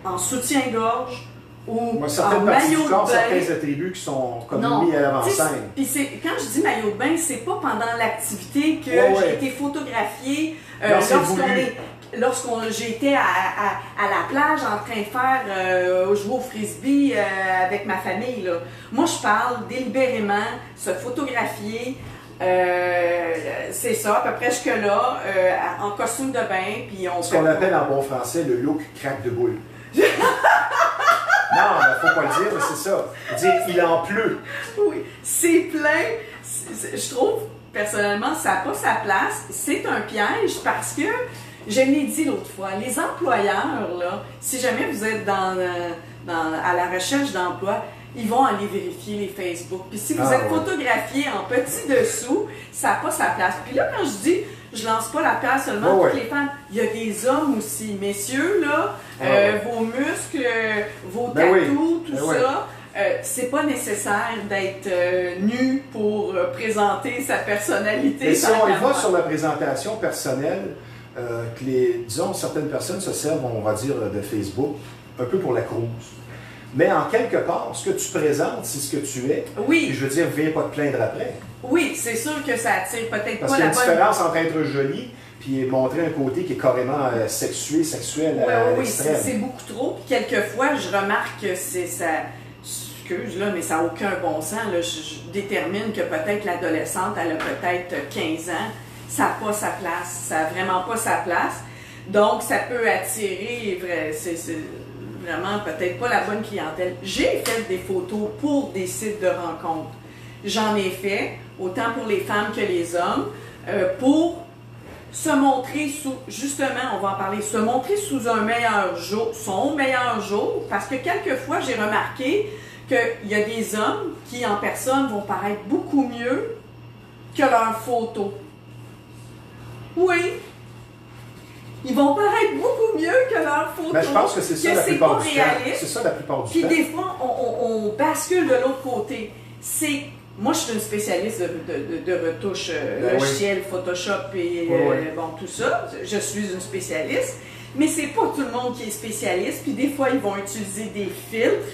Speaker 2: en soutien-gorge ou en maillot de bain.
Speaker 1: Certains attributs qui sont comme mis à l'avant-scène.
Speaker 2: Puis quand je dis maillot de bain, c'est pas pendant l'activité que j'ai été photographiée. Lorsque j'étais à la plage en train de faire jouer au frisbee avec ma famille, là. Moi, je parle délibérément, se photographier, c'est ça, à peu près jusque-là, en costume de bain. Puis on
Speaker 1: ce qu'on appelle en bon français le look craque de boule. Non, il ne faut pas le dire, mais c'est ça. Dire il en pleut.
Speaker 2: Oui, c'est plein. Je trouve, personnellement, ça n'a pas sa place. C'est un piège parce que je l'ai dit l'autre fois, les employeurs, là, si jamais vous êtes à la recherche d'emploi, ils vont aller vérifier les Facebook. Puis si vous êtes photographié en petit dessous, ça n'a pas sa place. Puis là, quand je dis, je lance pas la place seulement toutes les femmes, il y a des hommes aussi. Messieurs, là, vos muscles, vos tatous, tout ça, c'est pas nécessaire d'être nu pour présenter sa personnalité.
Speaker 1: Mais si on y va sur la présentation personnelle, disons, certaines personnes se servent, on va dire, de Facebook, un peu pour la cruise. Mais en quelque part, ce que tu présentes, c'est ce que tu es.
Speaker 2: Oui.
Speaker 1: Et je veux dire, viens pas te plaindre après.
Speaker 2: Oui, c'est sûr que ça attire peut-être pas
Speaker 1: Parce qu'il y a
Speaker 2: la
Speaker 1: une
Speaker 2: bonne...
Speaker 1: différence entre être joli puis montrer un côté qui est carrément sexuel à
Speaker 2: Oui,
Speaker 1: l'extrême.
Speaker 2: c'est beaucoup trop. Puis quelquefois, je remarque que c'est ça... Excuse, là, mais ça n'a aucun bon sens. Là. Je détermine que peut-être l'adolescente, elle a peut-être 15 ans. Ça n'a pas sa place. Ça n'a vraiment pas sa place. Donc, ça peut attirer... C'est vraiment peut-être pas la bonne clientèle. J'ai fait des photos pour des sites de rencontres. J'en ai fait, autant pour les femmes que les hommes, pour se montrer sous, justement, on va en parler, se montrer sous un meilleur jour, son meilleur jour, parce que quelquefois, j'ai remarqué qu'il y a des hommes qui, en personne, vont paraître beaucoup mieux que leurs photos. Oui! Ils vont paraître beaucoup mieux que leurs photos.
Speaker 1: Mais je pense que c'est ça la plupart du temps.
Speaker 2: Réaliste.
Speaker 1: C'est ça la plupart du
Speaker 2: Puis
Speaker 1: temps.
Speaker 2: des fois, on bascule de l'autre côté. Moi, je suis une spécialiste de retouches logicielles, Photoshop et bon, tout ça. Je suis une spécialiste. Mais c'est pas tout le monde qui est spécialiste. Puis des fois, ils vont utiliser des filtres.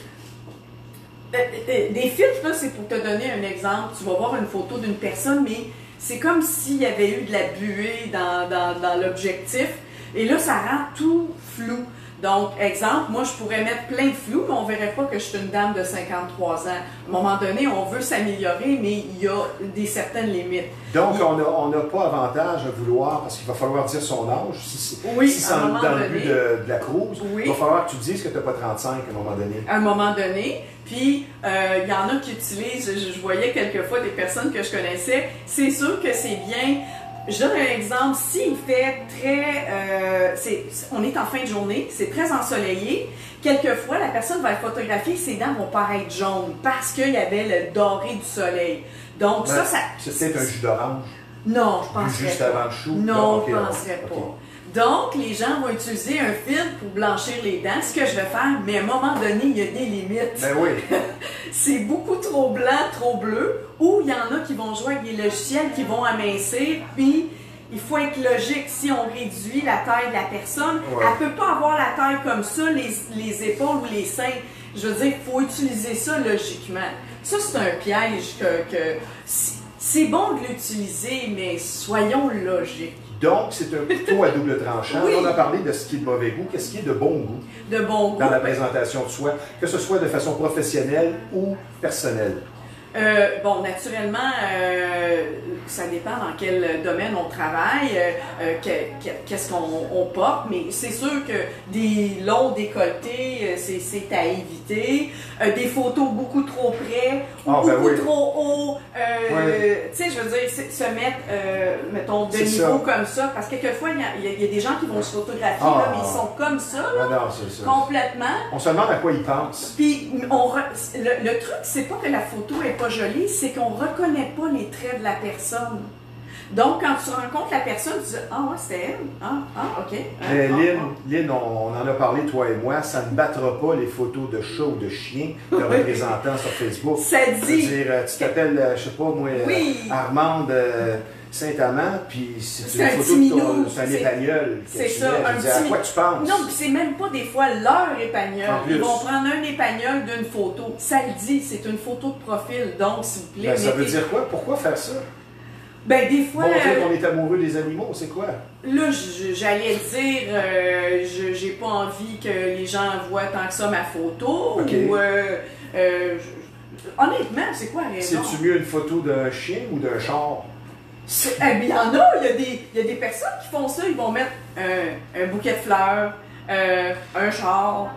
Speaker 2: Des filtres, là, c'est pour te donner un exemple. Tu vas voir une photo d'une personne, mais c'est comme s'il y avait eu de la buée dans l'objectif. Et là, ça rend tout flou. Donc, exemple, moi, je pourrais mettre plein de flou, mais on ne verrait pas que je suis une dame de 53 ans. À un moment donné, on veut s'améliorer, mais il y a certaines limites.
Speaker 1: Donc, on n'a pas avantage à vouloir, parce qu'il va falloir dire son âge. Si c'est dans le but de la cruise, il va falloir que tu dises que tu n'as pas 35 à un moment donné.
Speaker 2: À un moment donné. Puis, il y en a qui utilisent, je voyais quelquefois des personnes que je connaissais, c'est sûr que c'est bien. Je donne un exemple, s'il fait on est en fin de journée, c'est très ensoleillé, quelquefois la personne va être photographiée, ses dents vont paraître jaunes parce qu'il y avait le doré du soleil. Donc ça...
Speaker 1: C'est peut-être un jus d'orange.
Speaker 2: Non, je penserais
Speaker 1: juste
Speaker 2: pas.
Speaker 1: avant le chou?
Speaker 2: Non, je penserais pas. Donc, les gens vont utiliser un filtre pour blanchir les dents, ce que je vais faire, mais à un moment donné, il y a des limites.
Speaker 1: Ben oui.
Speaker 2: C'est beaucoup trop blanc, trop bleu, ou il y en a qui vont jouer avec des logiciels qui vont amincir, puis il faut être logique. Si on réduit la taille de la personne, elle ne peut pas avoir la taille comme ça, les épaules ou les seins. Je veux dire, il faut utiliser ça logiquement. Ça, c'est un piège que c'est bon de l'utiliser, mais soyons logiques.
Speaker 1: Donc, c'est un couteau à double tranchant.
Speaker 2: Oui.
Speaker 1: On a parlé de ce qui est de mauvais goût. Qu'est-ce qui est de bon goût?
Speaker 2: De bon goût.
Speaker 1: Dans la présentation de soi, que ce soit de façon professionnelle ou personnelle.
Speaker 2: Bon, naturellement, ça dépend dans quel domaine on travaille, qu'est-ce qu'on porte, mais c'est sûr que des longs décolletés, c'est à éviter. Des photos beaucoup trop près ou beaucoup trop haut. Tu sais, je veux dire, se mettre, mettons, de niveau comme ça, parce que quelquefois, il y a des gens qui vont se photographier, là, mais ils sont comme ça, là, complètement.
Speaker 1: On se demande à quoi ils pensent.
Speaker 2: Puis, le truc, c'est pas que la photo est pas jolie, c'est qu'on reconnaît pas les traits de la personne. Donc, quand tu rencontres la personne, tu dis « Ah ouais, c'était elle. OK. »
Speaker 1: Mais Lynn, on en a parlé, toi et moi, ça ne battra pas les photos de chats ou de chiens de représentants sur Facebook.
Speaker 2: Ça dit...
Speaker 1: C'est-à-dire, tu t'appelles, je sais pas moi, Armande Saint-Amand, puis c'est une photo de c'est un épagnol.
Speaker 2: C'est ça, un petit...
Speaker 1: À quoi tu penses?
Speaker 2: Non, puis c'est même pas des fois leur épagnol. Ils vont prendre un épagnol d'une photo. Ça le dit, c'est une photo de profil, donc s'il vous plaît...
Speaker 1: Ben, ça veut dire quoi? Pourquoi faire ça?
Speaker 2: Ben, des fois...
Speaker 1: Montrer qu'on est amoureux des animaux, c'est quoi?
Speaker 2: Là, j'allais dire, j'ai pas envie que les gens voient tant que ça ma photo, ou... honnêtement, c'est quoi la raison?
Speaker 1: C'est-tu mieux une photo d'un chien ou d'un char?
Speaker 2: Il y en a, il y a des personnes qui font ça, ils vont mettre un bouquet de fleurs, un char,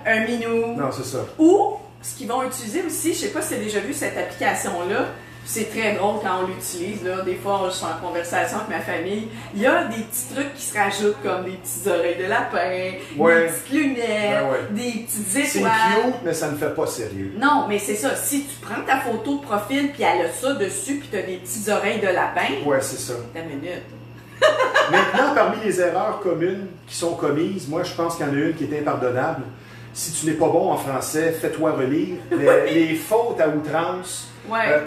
Speaker 2: un minou.
Speaker 1: Non, c'est ça.
Speaker 2: Ou, ce qu'ils vont utiliser aussi, je sais pas si tu as déjà vu cette application-là, c'est très drôle quand on l'utilise, là. Des fois, je suis en conversation avec ma famille, il y a des petits trucs qui se rajoutent comme des petites oreilles de lapin, des petites lunettes, des petites étoiles.
Speaker 1: C'est cute, mais ça ne fait pas sérieux.
Speaker 2: Non, mais c'est ça. Si tu prends ta photo de profil, puis elle a ça dessus, puis tu as des petites oreilles de lapin.
Speaker 1: Ouais, c'est ça.
Speaker 2: Ta minute.
Speaker 1: Maintenant, parmi les erreurs communes qui sont commises, moi, je pense qu'il y en a une qui est impardonnable. Si tu n'es pas bon en français, fais-toi relire. Les fautes à outrance,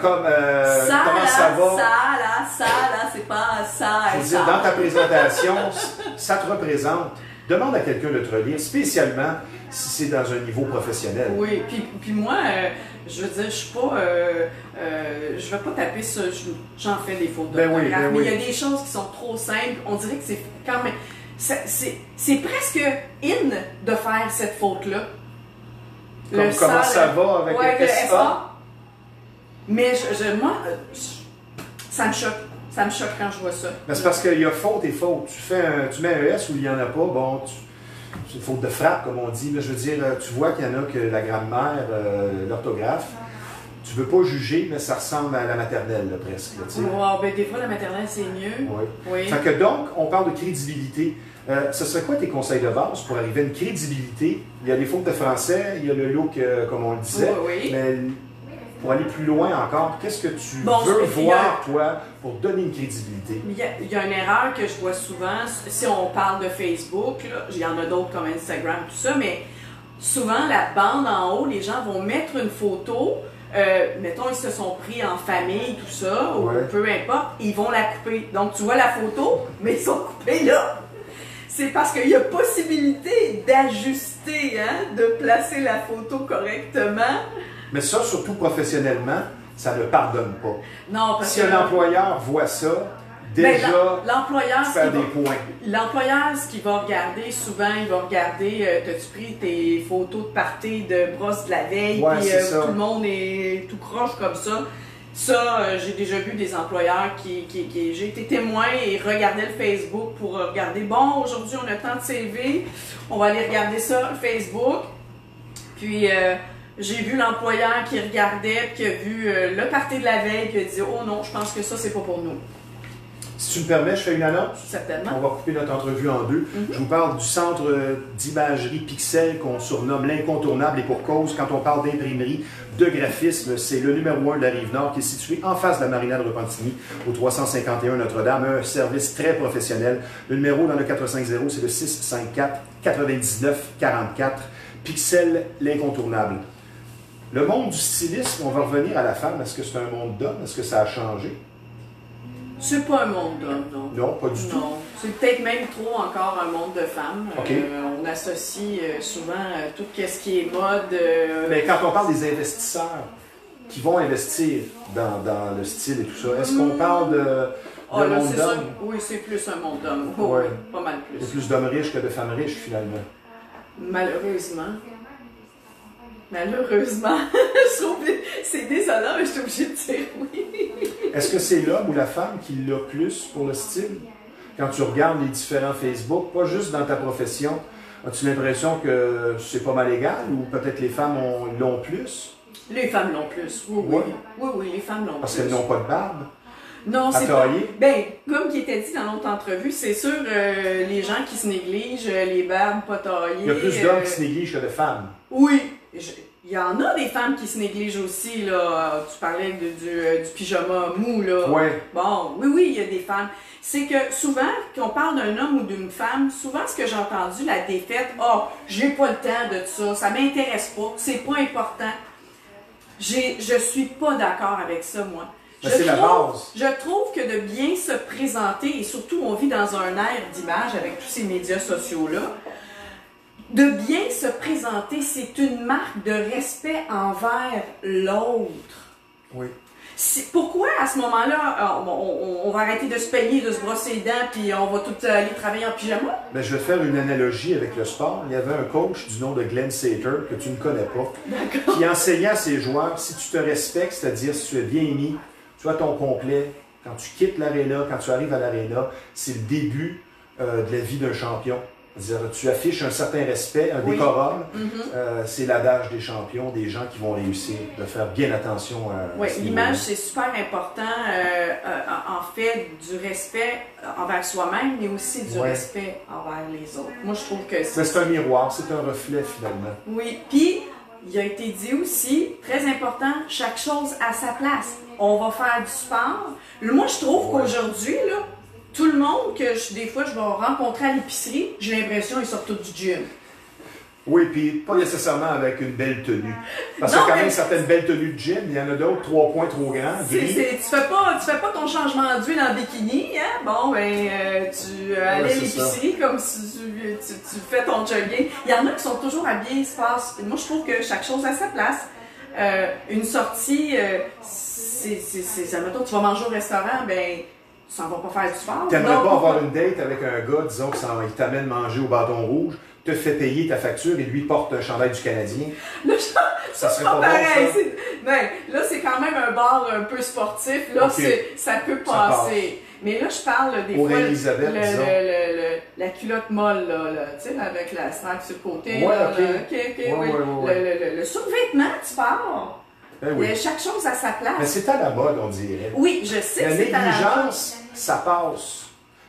Speaker 1: comme comment ça va,
Speaker 2: ça, là, c'est pas ça
Speaker 1: Je
Speaker 2: et
Speaker 1: veux dire,
Speaker 2: ça.
Speaker 1: dans ta présentation, ça te représente. Demande à quelqu'un de te relire, spécialement si c'est dans un niveau professionnel.
Speaker 2: Oui, puis moi, je veux dire, je suis pas, je vais pas taper ça, j'en fais des fautes d'orthographe, mais il y a des choses qui sont trop simples, on dirait que c'est quand même, c'est presque in de faire cette faute-là.
Speaker 1: Comment ça va avec le SA?
Speaker 2: Mais moi, ça me choque. Ça me choque quand je vois ça.
Speaker 1: Mais c'est parce qu'il y a faute et faute. Tu mets un S où il n'y en a pas, bon, c'est une faute de frappe, comme on dit. Mais je veux dire, tu vois qu'il y en a que la grammaire, l'orthographe, tu veux pas juger, mais ça ressemble à la maternelle, là, presque. Là,
Speaker 2: wow, ben, des fois, la maternelle, c'est mieux.
Speaker 1: Oui. Fait que donc, on parle de crédibilité. Ce serait quoi tes conseils de base pour arriver à une crédibilité? Il y a les fautes de français, il y a le look, comme on le disait.
Speaker 2: Oui.
Speaker 1: Mais pour aller plus loin encore, qu'est-ce que tu veux voir, toi, pour donner une crédibilité?
Speaker 2: Il y a une erreur que je vois souvent, si on parle de Facebook, là, il y en a d'autres comme Instagram, tout ça, mais souvent, la bande en haut, les gens vont mettre une photo, mettons, ils se sont pris en famille, tout ça, ou peu importe, ils vont la couper. Donc, tu vois la photo, mais ils sont coupés là. C'est parce qu'il y a possibilité d'ajuster, hein, de placer la photo correctement.
Speaker 1: Mais ça, surtout professionnellement, ça ne pardonne pas.
Speaker 2: Non, parce
Speaker 1: si un employeur voit ça, déjà,
Speaker 2: l'employeur,
Speaker 1: tu perds des points.
Speaker 2: L'employeur, ce qu'il va regarder, souvent, il va regarder, t'as-tu pris tes photos de party de brosse de la veille, puis tout le monde est tout croche comme ça. Ça, j'ai déjà vu des employeurs j'ai été témoin et regardaient le Facebook pour regarder, bon, aujourd'hui, on a tant de CV, on va aller regarder ça, le Facebook. Puis, j'ai vu l'employeur qui regardait, qui a vu le party de la veille, qui a dit « Oh non, je pense que ça, c'est pas pour nous. »
Speaker 1: Si tu me permets, je fais une annonce.
Speaker 2: Certainement.
Speaker 1: On va couper notre entrevue en deux. Je vous parle du centre d'imagerie Pixel qu'on surnomme l'incontournable et pour cause. Quand on parle d'imprimerie, de graphisme, c'est le numéro 1 de la Rive-Nord qui est situé en face de la marina de Repentigny, au 351 Notre-Dame. Un service très professionnel. Le numéro dans le 450, c'est le 654-9944. Pixel, l'incontournable. Le monde du stylisme, on va revenir à la femme. Est-ce que c'est un monde d'hommes? Est-ce que ça a changé?
Speaker 2: C'est pas un monde d'hommes, non.
Speaker 1: Non, pas du tout.
Speaker 2: Non, c'est peut-être même trop encore un monde de femmes.
Speaker 1: Okay.
Speaker 2: On associe souvent tout ce qui est mode.
Speaker 1: Mais quand on parle des investisseurs qui vont investir dans le style et tout ça, est-ce qu'on parle de monde d'hommes?
Speaker 2: Oui, c'est plus un monde d'hommes. Oui,
Speaker 1: ouais.
Speaker 2: Pas mal plus.
Speaker 1: Il y a plus d'hommes riches que de femmes riches, finalement.
Speaker 2: Malheureusement. Malheureusement. C'est désolant, mais je suis obligée de dire oui.
Speaker 1: Est-ce que c'est l'homme ou la femme qui l'a plus pour le style? Quand tu regardes les différents Facebook, pas juste dans ta profession, as-tu l'impression que c'est pas mal égal ou peut-être les femmes l'ont plus?
Speaker 2: Les femmes l'ont plus, oui. Oui, les femmes l'ont plus.
Speaker 1: Parce qu'elles n'ont pas de barbe?
Speaker 2: Non, c'est
Speaker 1: pas.
Speaker 2: Ben, comme qui était dit dans l'autre entrevue, c'est sûr, les gens qui se négligent, les barbes pas taillées.
Speaker 1: Il y a plus d'hommes qui se négligent que de femmes.
Speaker 2: Oui. Il y en a des femmes qui se négligent aussi, là. Tu parlais du pyjama mou, là.
Speaker 1: Ouais.
Speaker 2: Bon, oui, il y a des femmes. C'est que souvent, quand on parle d'un homme ou d'une femme, souvent ce que j'ai entendu, la défaite, j'ai pas le temps de ça m'intéresse pas, c'est pas important. Je suis pas d'accord avec ça, moi.
Speaker 1: C'est la base.
Speaker 2: Je trouve que de bien se présenter, et surtout on vit dans un ère d'image avec tous ces médias sociaux-là, de bien se présenter, c'est une marque de respect envers l'autre.
Speaker 1: Oui.
Speaker 2: Pourquoi à ce moment-là, on va arrêter de se peigner, de se brosser les dents, puis on va tout aller travailler en pyjama?
Speaker 1: Ben, je vais faire une analogie avec le sport. Il y avait un coach du nom de Glenn Sater, que tu ne connais pas, qui enseignait à ses joueurs, si tu te respectes, c'est-à-dire si tu es bien mis, tu as ton complet, quand tu quittes l'aréna, quand tu arrives à l'aréna, c'est le début de la vie d'un champion. C'est-à-dire, tu affiches un certain respect, un décorum. C'est l'adage des champions, des gens qui vont réussir, de faire bien attention à
Speaker 2: l'image, c'est super important, en fait, du respect envers soi-même, mais aussi du respect envers les autres. Moi, je trouve que
Speaker 1: c'est un miroir, c'est un reflet, finalement.
Speaker 2: Oui, puis, il a été dit aussi, très important, chaque chose à sa place. On va faire du sport. Moi, je trouve qu'aujourd'hui, là, tout le monde que des fois je vais rencontrer à l'épicerie, j'ai l'impression qu'ils sortent tous du gym.
Speaker 1: Oui, puis pas nécessairement avec une belle tenue. Parce
Speaker 2: Non,
Speaker 1: qu'il y a quand
Speaker 2: mais-
Speaker 1: même certaines belles tenues de gym, il y en a d'autres, 3 points trop grands, gris.
Speaker 2: Tu fais pas ton changement d'huile en bikini, hein? Bon, ben, tu allais à
Speaker 1: c'est
Speaker 2: l'épicerie comme si tu fais ton jogging. Il y en a qui sont toujours habillés espace. Moi, je trouve que chaque chose a sa place. Une sortie, mettons, tu vas manger au restaurant, ben, tu s'en vas pas faire du sport.
Speaker 1: T'aimerais
Speaker 2: Non,
Speaker 1: pas avoir une date avec un gars, disons, qu'il t'amène manger au bâton rouge, te fait payer ta facture et lui porte un chandail du Canadien.
Speaker 2: Là,
Speaker 1: Ça serait
Speaker 2: pas
Speaker 1: pas bon,
Speaker 2: pareil.
Speaker 1: ça?
Speaker 2: Ben, là, c'est quand même un bar un peu sportif. Là,
Speaker 1: Ok.
Speaker 2: ça peut
Speaker 1: Ça
Speaker 2: passer. Mais là, je parle des
Speaker 1: Pour
Speaker 2: fois,
Speaker 1: Elisabeth, disons.
Speaker 2: la culotte molle, là, tu sais, avec la snack sur le côté.
Speaker 1: Ouais,
Speaker 2: là,
Speaker 1: ok.
Speaker 2: là,
Speaker 1: Ouais,
Speaker 2: oui.
Speaker 1: ouais.
Speaker 2: Le survêtement, tu pars.
Speaker 1: Ben oui.
Speaker 2: Chaque chose a sa place.
Speaker 1: Mais c'est à la mode, on dirait.
Speaker 2: Oui, je sais
Speaker 1: La
Speaker 2: que c'est à la mode.
Speaker 1: négligence, ça passe.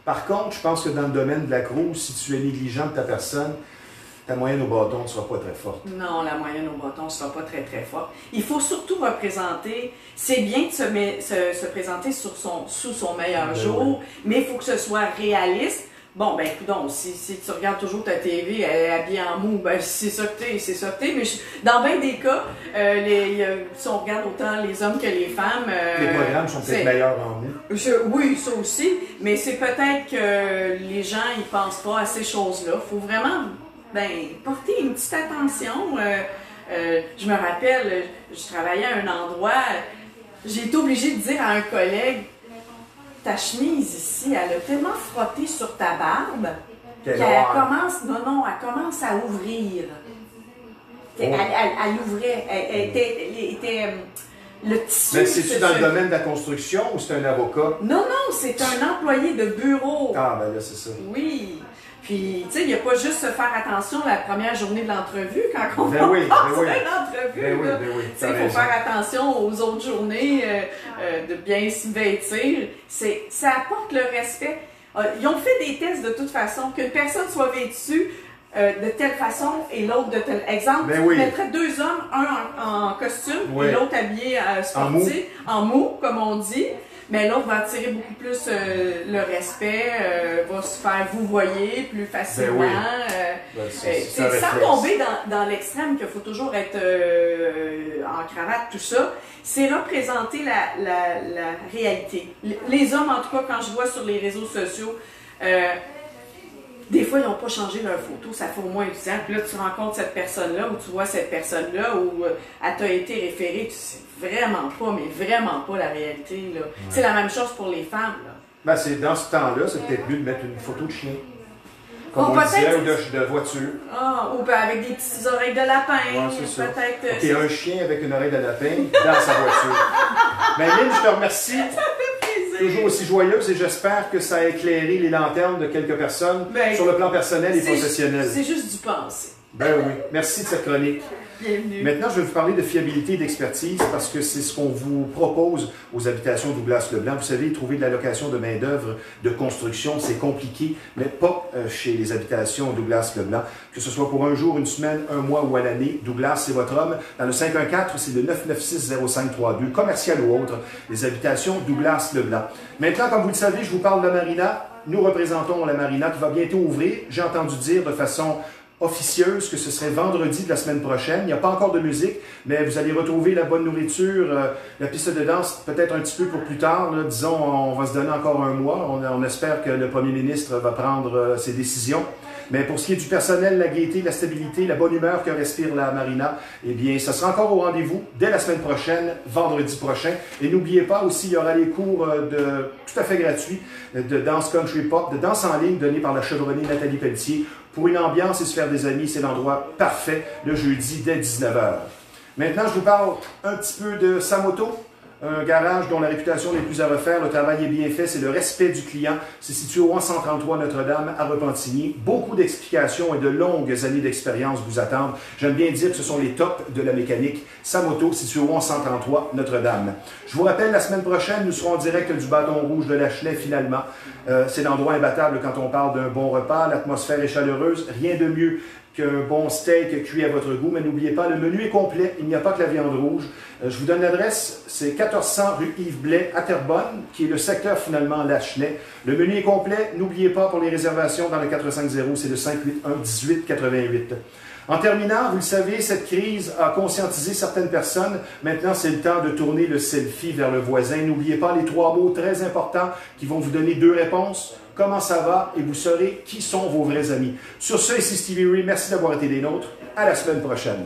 Speaker 1: Par contre, je pense que dans le domaine de la crouse, si tu es négligent de ta personne, ta moyenne au bâton ne sera pas très forte.
Speaker 2: Non, la moyenne au bâton ne sera pas très très forte. Il faut surtout représenter, c'est bien de se présenter sous son meilleur
Speaker 1: Ben
Speaker 2: jour, mais il faut que ce soit réaliste. Bon, ben écoute, si tu regardes toujours ta TV, elle est habillée en mou, ben c'est ça que t'es, c'est ça que t'es. Mais dans bien des cas, si on regarde autant les hommes que les femmes...
Speaker 1: Les programmes sont peut-être meilleurs en mou.
Speaker 2: Oui, ça aussi, mais c'est peut-être que les gens ils pensent pas à ces choses-là. Il faut vraiment porter une petite attention. Je me rappelle, je travaillais à un endroit, j'ai été obligée de dire à un collègue, ta chemise ici, elle a tellement frotté sur ta barbe
Speaker 1: Quelle
Speaker 2: qu'elle
Speaker 1: horreur.
Speaker 2: commence à ouvrir. Elle ouvrait, elle était le tissu.
Speaker 1: Mais c'est-tu dans le domaine de la construction ou c'est un avocat?
Speaker 2: Non, c'est un employé de bureau.
Speaker 1: Ah, ben là, c'est ça.
Speaker 2: Oui. Puis, tu sais, il n'y a pas juste se faire attention la première journée de l'entrevue quand on
Speaker 1: Ben
Speaker 2: va
Speaker 1: oui,
Speaker 2: passer
Speaker 1: ben oui.
Speaker 2: une entrevue.
Speaker 1: Ben oui,
Speaker 2: là.
Speaker 1: ben oui,
Speaker 2: Tu sais,
Speaker 1: t'as
Speaker 2: il faut
Speaker 1: raison.
Speaker 2: faire attention aux autres journées, de bien se vêtir. Ça apporte le respect. Ils ont fait des tests de toute façon, qu'une personne soit vêtue de telle façon et l'autre de telle. Exemple,
Speaker 1: Ben oui.
Speaker 2: tu mettrais 2 hommes, un en costume
Speaker 1: Oui.
Speaker 2: et l'autre habillé sportif, en mou, comme on dit. Mais l'autre va attirer beaucoup plus le respect, va se faire vous voyez plus facilement.
Speaker 1: Ben oui. Ben, c'est un
Speaker 2: sans
Speaker 1: réflexe.
Speaker 2: tomber dans l'extrême qu'il faut toujours être en cravate, tout ça, c'est représenter la réalité. Les hommes, en tout cas, quand je vois sur les réseaux sociaux, des fois, ils n'ont pas changé leur photo, ça fait au moins 10 ans. Puis là, tu rencontres cette personne-là ou tu vois cette personne-là où elle t'a été référée, tu sais vraiment pas la réalité. Là. Ouais. C'est la même chose pour les femmes. Là.
Speaker 1: Ben, c'est dans ce temps-là, c'est peut-être mieux de mettre une photo de chien.
Speaker 2: Oh,
Speaker 1: Comme on disait, ou de voiture.
Speaker 2: Ah, ou avec des petites oreilles de lapin.
Speaker 1: Ouais, c'est ça.
Speaker 2: Peut-être.
Speaker 1: OK, un chien avec une oreille de lapin dans sa voiture. Ben, Lynn, je te remercie. Toujours aussi joyeuse et j'espère que ça a éclairé les lanternes de quelques personnes sur le plan personnel et professionnel.
Speaker 2: C'est juste du penser.
Speaker 1: Ben oui. Merci de cette chronique.
Speaker 2: Bienvenue.
Speaker 1: Maintenant, je vais vous parler de fiabilité et d'expertise parce que c'est ce qu'on vous propose aux habitations Douglas Leblanc. Vous savez, trouver de la location de main-d'œuvre de construction, c'est compliqué, mais pas chez les habitations Douglas Leblanc. Que ce soit pour un jour, une semaine, un mois ou à l'année, Douglas, c'est votre homme. Dans le 514, c'est le 996-0532, commercial ou autre, les habitations Douglas Leblanc. Maintenant, comme vous le savez, je vous parle de la marina. Nous représentons la marina qui va bientôt ouvrir. J'ai entendu dire de façon officieuse que ce serait vendredi de la semaine prochaine. Il n'y a pas encore de musique, mais vous allez retrouver la bonne nourriture, la piste de danse peut-être un petit peu pour plus tard. Là. Disons, on va se donner encore un mois. On espère que le premier ministre va prendre ses décisions. Mais pour ce qui est du personnel, la gaieté, la stabilité, la bonne humeur que respire la marina, eh bien, ça sera encore au rendez-vous dès la semaine prochaine, vendredi prochain. Et n'oubliez pas aussi, il y aura les cours tout à fait gratuits de danse country pop, de danse en ligne donnés par la chevronnée Nathalie Pelletier. Pour une ambiance et se faire des amis, c'est l'endroit parfait le jeudi dès 19h. Maintenant, je vous parle un petit peu de Samoto. Un garage dont la réputation n'est plus à refaire, le travail est bien fait, c'est le respect du client. C'est situé au 133 Notre-Dame à Repentigny. Beaucoup d'explications et de longues années d'expérience vous attendent. J'aime bien dire que ce sont les tops de la mécanique. Samoto, situé au 133 Notre-Dame. Je vous rappelle, la semaine prochaine, nous serons en direct du bâton rouge de Lachenay finalement. C'est l'endroit imbattable quand on parle d'un bon repas. L'atmosphère est chaleureuse. Rien de mieux qu'un bon steak cuit à votre goût. Mais n'oubliez pas, le menu est complet. Il n'y a pas que la viande rouge. Je vous donne l'adresse, c'est 1400 rue Yves Blais à Terrebonne, qui est le secteur finalement Lachenay. Le menu est complet. N'oubliez pas, pour les réservations dans le 450, c'est le 581-1888. En terminant, vous le savez, cette crise a conscientisé certaines personnes. Maintenant, c'est le temps de tourner le selfie vers le voisin. N'oubliez pas les 3 mots très importants qui vont vous donner 2 réponses. Comment ça va? Et vous saurez qui sont vos vrais amis. Sur ce, ici Stevie Ray. Merci d'avoir été des nôtres. À la semaine prochaine.